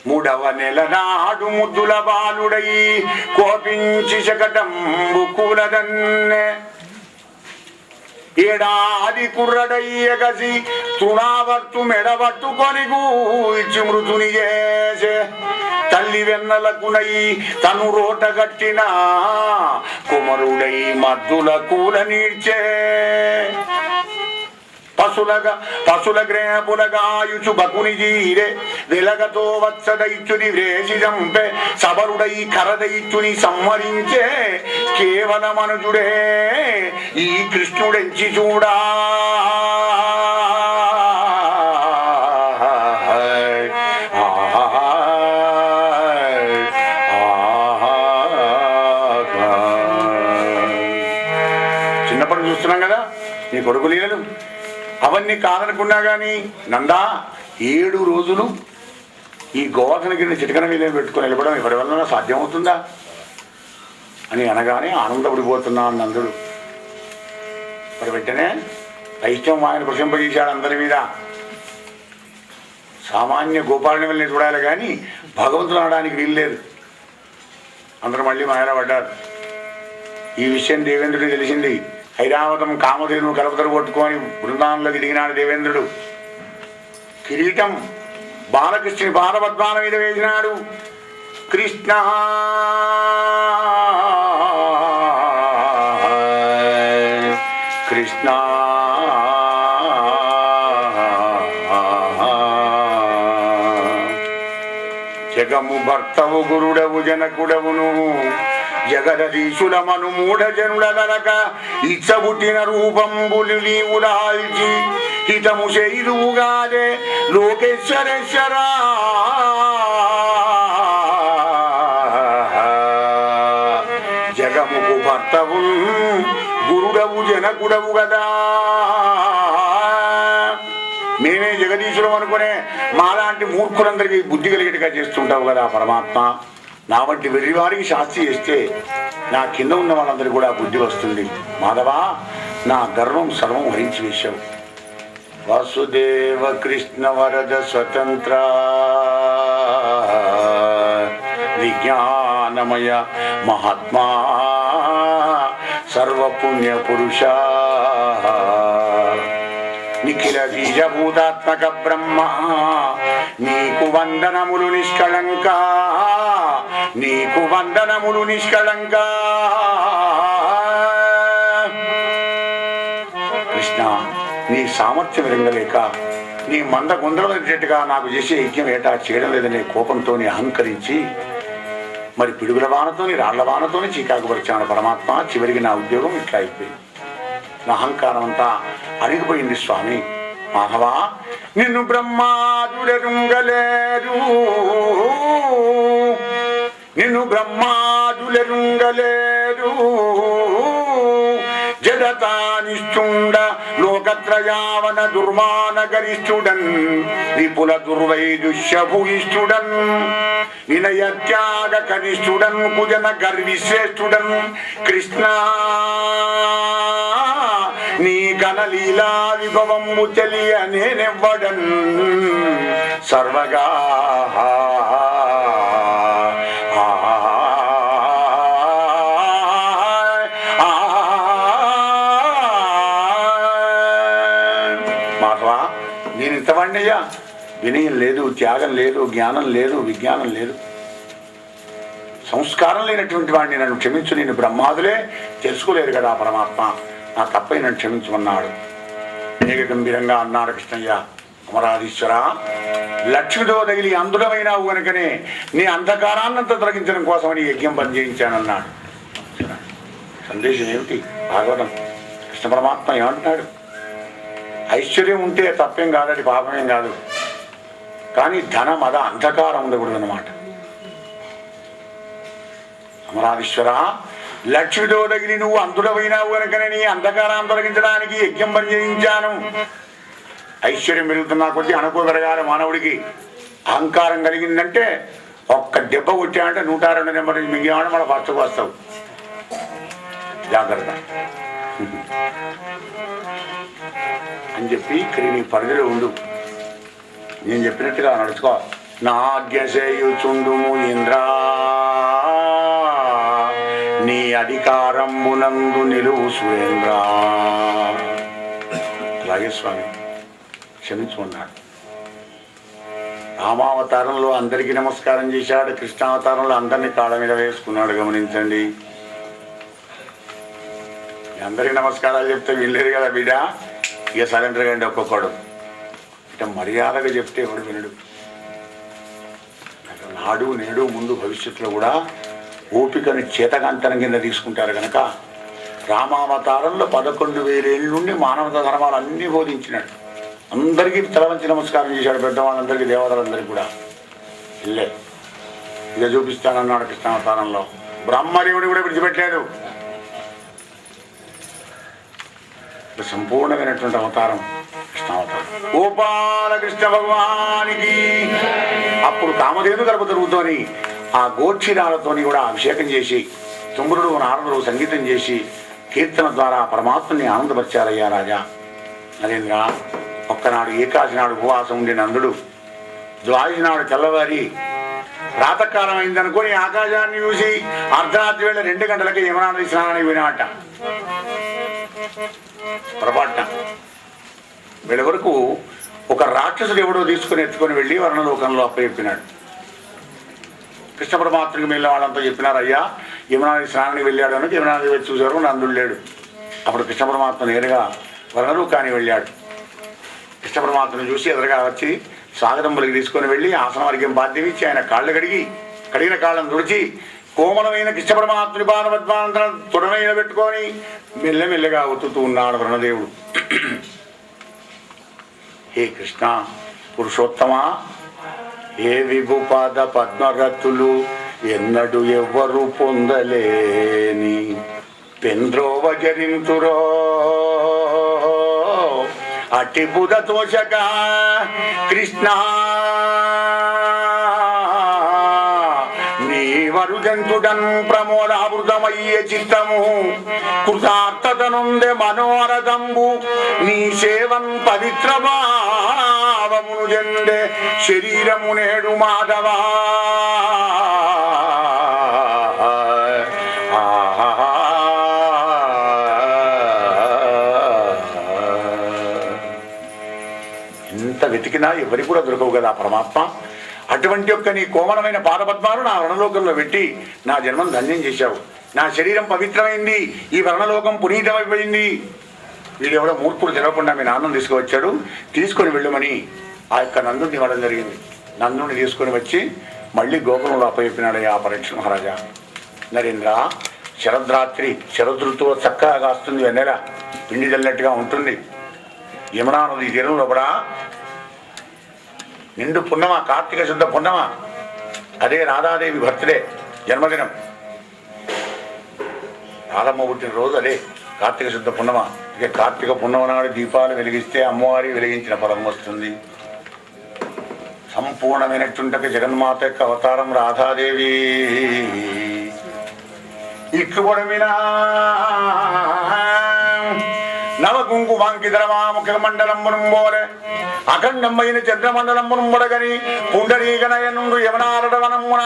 3వ నెల నాడు ముద్దుల బాలుడై కోపించి శకటంబు కూలదన్నె. 7 కుర్రడై ఎగసి తృణావర్తు మెడబట్టుకొని గూల్చి మృతుని చేసే. తల్లి వెన్నలకునై తను రోట గట్టిన కుమరుడై మద్దుల కూల నీడ్చే. పశుల గ్రేపులగాయుచు బకుని జీరే వెలగతో వత్సదైత్యుని వ్రేసి చంపే. సబరుడై కరదైత్యుని సంహరించే. కేవల మనుజుడే ఈ కృష్ణుడెంచి చూడా. చిన్నప్పటి చూస్తున్నాం కదా నీ కొడుకు లీలలు. అవన్నీ కాదనుకున్నా కానీ నందా 7 రోజులు ఈ గోవర్ధనగిరిని చిటికన మీద పెట్టుకొని వెళ్ళడం ఎవరి వలన సాధ్యమవుతుందా అని అనగానే ఆనందపడిపోతున్నా నందుడు. మరి వెంటనే వైష్ణవం ఆయన ప్రశంపజేశాడు అందరి మీద. సామాన్య గోపాలని వెళ్ళి చూడాలి కానీ భగవంతుడు అనడానికి వీల్లేదు. అందరూ మళ్ళీ మాయలా పడ్డారు. ఈ విషయం దేవేంద్రుడికి తెలిసింది. ఐరావతం కామధేను కలపతరు కొట్టుకొని బృందానంలోకి దిగినాడు దేవేంద్రుడు. కిరీటం బాలకృష్ణుని పాదపద్మాల మీద వేసినాడు. కృష్ణ కృష్ణ జగము భర్తవు గురుడవు జనకుడవును జగదీశులమను మూఢజనుల గనక ఇచ్చబుట్టిన రూపంబులు నీవు దాల్చి హితము చేయుదువుగాదే లోకేశ్వరేశ్వరా. జగముకు భర్తవు గురుడవు జనకుడవు కదా. మేమే జగదీశులం అనుకునే మాలాంటి మూర్ఖులందరికీ బుద్ధి కలిగేట్టుగా చేస్తుంటావు కదా పరమాత్మ. నా వంటి వెర్రివారికి శాస్తి చేస్తే నా కింద ఉన్న వాళ్ళందరికీ కూడా బుద్ధి వస్తుంది. మాధవా, నా గర్వం సర్వం హరించి వేశావు. వాసుదేవ కృష్ణ వరద స్వతంత్ర విజ్ఞానమయ మహాత్మా సర్వపుణ్య పురుష నిఖిల బీజభూతాత్మక బ్రహ్మ నీకు వందనములు నిష్కళంక. నీకు వందనములు నిష్కళంక. కృష్ణ, నీ సామర్థ్యం విరంగలేక నీ మంద గుందరగా నాకు చేసే యజ్ఞం ఏటా చేయడం లేదనే కోపంతో అహంకరించి మరి పిడుగుల వానతోని రాళ్ల వానతోని చీకాకుపరిచాను పరమాత్మ. చివరికి నా ఉద్యోగం ఇట్లా అయిపోయింది. నా అహంకారం అంతా అడిగిపోయింది స్వామి. మాధవా నిన్ను బ్రహ్మాదులెరుంగలేరు, నిన్ను బ్రహ్మాదులెరుంగలేరు. జడతానిష్ఠుండ లోకత్రయావన దుర్మానగరిష్ఠుడన్, విపుల దుర్వైదుష్యభూయిష్ఠుడన్, వినయత్యాగ కనిష్ఠుడన్, కుజన గర్విశ్రేష్ఠుడన్. కృష్ణ నీ కనలీలా విభవము తెలియ నేనెవ్వడన్ సర్వగా. మాధవా నేను ఇంతవాణ్ణయ్యా, వినయం లేదు, త్యాగం లేదు, జ్ఞానం లేదు, విజ్ఞానం లేదు, సంస్కారం లేనటువంటి వాడిని నన్ను క్షమించు. నేను బ్రహ్మాదులే తెలుసుకోలేరు కదా పరమాత్మ, నా తప్పై నన్ను క్షమించమన్నాడు. అనేక గంభీరంగా అన్నాడు కృష్ణయ్య. అమరాధీశ్వర, లక్ష్మితో తగిలి అందుడమైనావు కనుకనే నీ అంధకారాన్నంతా తొలగించడం కోసమని యజ్ఞం పని చేయించానన్నాడు. సందేశం ఏమిటి? భాగవతం కృష్ణ పరమాత్మ ఏమంటున్నాడు? ఐశ్వర్యం ఉంటే తప్పేం కాదది, పాపమేం కాదు, కానీ ధనం అద అంధకారం ఉండకూడదు అన్నమాట. అమరాధీశ్వర, లక్ష్మితో తగిలి నువ్వు అంతుడమైనావు కనుకనే నీ అంధకారాన్ని తొలగించడానికి యజ్ఞం పని చేయించాను. ఐశ్వర్యం పెరుగుతున్నా కొద్దీ అనుకో పెరగాలి మానవుడికి. అహంకారం కలిగిందంటే ఒక్క దెబ్బ కొట్టామంటే 102 నెంబర్ మిగిలిన మన ఫస్ట్కు వస్తావు. జాగ్రత్త అని చెప్పి ఇక్కడ నీ పరిధిలో ఉండు, నేను చెప్పినట్టుగా నడుచుకో. నా ఆజ్ఞ చేయుచుండుము ఇంద్రా, నీ అధికారమునందు నిలువు సురేంద్ర. అలాగే స్వామి క్షమించుకున్నాడు. రామావతారంలో అందరికీ నమస్కారం చేశాడు, కృష్ణావతారంలో అందరినీ కాళ్ళ మీద వేసుకున్నాడు. గమనించండి, అందరికీ నమస్కారాలు చెప్తే వినలేదు కదా బిడ్డ, ఇక సరెండర్ కండి ఒక్కొక్కడు. ఇక మర్యాదగా చెప్తే ఎవడు వినడు. నాడు నేడు ముందు భవిష్యత్తులో కూడా ఓపికను చేతకాంతరం కింద తీసుకుంటారు కనుక రామావతారంలో 11,000 ఏళ్ళ నుండి మానవత ధర్మాలు అన్నీ బోధించినాడు. అందరికీ తలవంచి నమస్కారం చేశాడు, పెద్దవాళ్ళందరికీ, దేవతలందరికీ కూడా. ఇల్లే ఇక చూపిస్తానన్నాడు కృష్ణావతారంలో. బ్రహ్మదేవుని కూడా విడిచిపెట్టలేదు. సంపూర్ణమైనటువంటి అవతారం కృష్ణావతారం. గోపాల కృష్ణ భగవానికి అప్పుడు కామధేను గర్భ తిరుగుతోని ఆ గోక్షిరాలతోని కూడా అభిషేకం చేసి, తుమ్మురుడు నారదుడు సంగీతం చేసి కీర్తన ద్వారా పరమాత్మని ఆనందపరిచారయ్యా రాజా నరేంద్ర. ఒక్కనాడు ఏకాశి నాడు ఉపవాసం ఉండి నందుడు ద్వాదశి నాడు తెల్లవారి ప్రాతకాలం అయిందనుకొని ఆకాశాన్ని చూసి అర్ధరాత్రి వేళ 2 గంటలకి యమునా నది స్నానానికి పోయినాట. పొరపాటున వీళ్ళ వరకు ఒక రాక్షసుడు ఎవడో తీసుకుని ఎత్తుకొని వెళ్ళి వర్ణలోకంలో అప్పచెప్పినాడు. కృష్ణ పరమాత్మకి వెళ్ళిన వాళ్ళంతా చెప్పినారు, అయ్యా యమునా నది స్నానానికి వెళ్ళాడు అని. యమునా నది వచ్చి చూసేవారు నందుడు లేడు. అప్పుడు కృష్ణ పరమాత్మ నేరుగా వర్ణలోకానికి వెళ్ళాడు. కృష్ణ పరమాత్మను చూసి ఎదురుగా వచ్చి స్వాగతం పలికి తీసుకొని వెళ్ళి ఆసన వర్గం బాధ్యం ఇచ్చి ఆయన కాళ్ళు కడిగిన కాళ్ళను తుడిచి కోమలమైన కృష్ణ పరమాత్ముని పాదపద్మాంతరం తొడమైన పెట్టుకొని మెల్లమెల్లగా ఒత్తుతూ ఉన్నాడు వరుణదేవుడు. హే కృష్ణ పురుషోత్తమా, ఏ విభుపాద పద్మరతులు ఎన్నడు ఎవ్వరు పొందలేని పెంద్రోవ జరింతురో అటి బుధ తోషక కృష్ణ వరుజంతుడన్ ప్రమోదావృతమయ్యే చిత్తము కృతార్థతనుందే మనోరథంబు నీ సేవన్ పవిత్ర భావమును జండే శరీరము నేడు మాధవా. ఎంత వెతికినా ఎవరికి కూడా దొరకవు కదా పరమాత్మ. అటువంటి యొక్క నీ కోమలమైన పాదపద్మాలు నా వర్ణలోకంలో పెట్టి నా జన్మను ధన్యం చేశావు. నా శరీరం పవిత్రమైంది, ఈ వర్ణలోకం పునీతమైపోయింది. వీడు ఎవడో మూర్ఖుడు తెలవకుండా మీ నాన్నను తీసుకువచ్చాడు, తీసుకొని వెళ్ళమని ఆ యొక్క నందుడిని ఇవ్వడం జరిగింది. నందుడిని తీసుకొని వచ్చి మళ్ళీ గోకులంలో అప్పచెప్పినాడు ఆ పరీక్ష మహారాజా. నరేంద్ర, శరద్రాత్రి శరదృతువు చక్కగా కాస్తుంది, వెన్నెల పిండి చల్లట్టుగా ఉంటుంది. యమునా నది తీరంలో కూడా నిండు పున్నమ, కార్తీక శుద్ధ పున్నమ. అదే రాధాదేవి బర్త్డే, జన్మదినం. రాధమ్మ పుట్టిన రోజు అదే కార్తీక శుద్ధ పున్నమ. ఇక కార్తీక పున్నమ నాడు దీపాలు వెలిగిస్తే అమ్మవారి వెలిగించిన ఫలం వస్తుంది. సంపూర్ణమైనటువంటి జగన్మాత యొక్క అవతారం రాధాదేవి. ఇక్కుబొడమినా నవకుంకుమాంకితరమాముఖ మండలమునుంబోలే అఖండమైన చంద్రమండలమునుంబొడగని పుండరీగనయనుండు యవనారడవనమున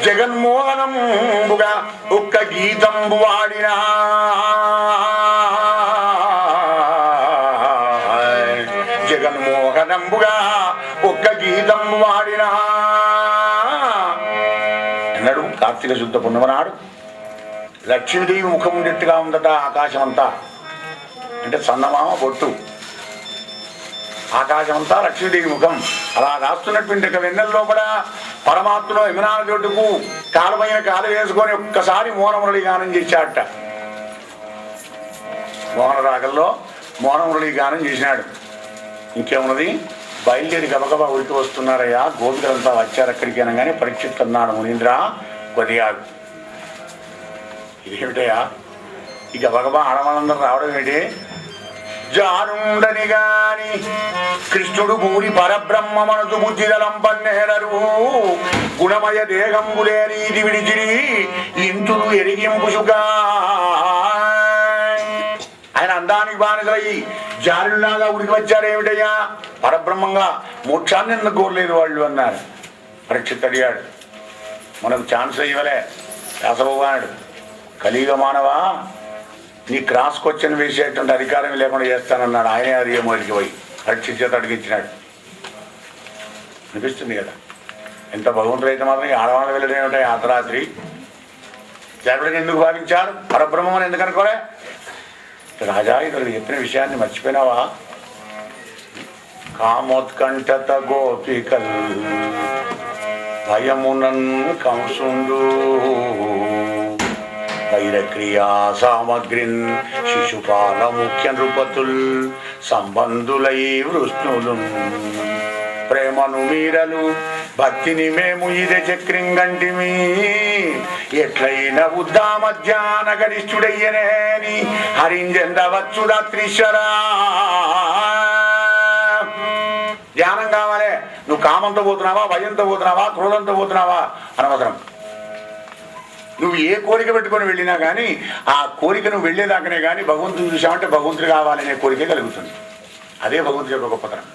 జగన్మోహనంబుగా ఒక్క గీతంబు వాడినా జగన్మోహనంబుగా ఒక్క గీతంబు వాడినా అన్నాడు. కార్తీక శుద్ధ పున్నమ నాడు లక్ష్మీదేవి ముఖం ఉండేట్టుగా ఉందట ఆకాశం అంతా. అంటే చందమామ బొట్టు, ఆకాశం అంతా లక్ష్మీదేవి ముఖం. అలా రాస్తున్నటువంటి ఒక వెన్నెల్లో కూడా పరమాత్మలో యమునాల జొడ్డుకు కాలమైన కాలు వేసుకొని ఒక్కసారి మోనమురళి గానం చేశాడట. మోహన రాగంలో మోనమురళి గానం చేసినాడు. ఇంకేమున్నది, బయలుదేరి గబగబా ఉరికి వస్తున్నారయ్యా, గోపికలంతా వచ్చారు అక్కడికి అనగానే పరీక్షిత్ అన్నాడు, మునీంద్ర కొద్దిగా ఇదేమిటయా ఈ గబగబా ఆడవాళ్ళందరూ రావడం ఏంటి? జానుండని గాని కృష్ణుడు భూరి పరబ్రహ్మ మనసు బుద్ధిదలం పన్నేరరు గుణమయ దేహంబులే నీది విడిచిరి ఇంతుడు ఎరిగింపుసుగా. ఆయన అందానికి బానిసలయ్యి జానులాగా ఉరికి వచ్చారేమిటయ్యా? పరబ్రహ్మంగా మోక్షాన్ని ఎందుకు కోరలేదు వాళ్ళు అన్నారు. పరీక్షిత్ అడిగాడు, మనకు ఛాన్స్ ఇవ్వలే వ్యాసభగవానుడు. కలియుగ మానవా, నీ క్రాస్ క్వశ్చన్ వేసేటువంటి అధికారం లేకుండా చేస్తానన్నాడు. ఆయనే అది మొదటికి పోయి పరీక్షిత్ చేత అడిగించినాడు. అనిపిస్తుంది కదా, ఎంత భగవంతుడు అయితే మాత్రం ఈ ఆడవాళ్ళు వెళ్ళడం ఏమిటాయి అర్ధరాత్రి? జరుడిని ఎందుకు భావించారు? పరబ్రహ్మని ఎందుకు అనుకోలే? రాజా, ఇతరులు చెప్పిన విషయాన్ని మర్చిపోయినావా? కామోత్కంఠత గోపికల్ భయమునన్ కంసుండు వైరక్రియా సామగ్రిన్ శిశుపాల ముఖ్య నృపతుల్ సంబంధులై వృష్ణులు ప్రేమను మీరలు భక్తిని మేము ఇదే చక్రింగంటిమి ఎట్లయిన బుద్ధా మధ్యాహ్న గరిష్ఠుడయ్యనేని హరింజెందవచ్చుడా త్రిశరా. ధ్యానం కావాలి. నువ్వు కామంతో పోతున్నావా, భయంతో పోతున్నావా, క్రోధంతో పోతున్నావా అనవసరం. నువ్వు ఏ కోరిక పెట్టుకొని వెళ్ళినా కానీ ఆ కోరిక నువ్వు వెళ్ళేదాకనే కానీ భగవంతుని చూసామంటే భగవంతుడు కావాలనే కోరిక కలుగుతుంది. అదే భగవంతుడి యొక్క గొప్పతనం.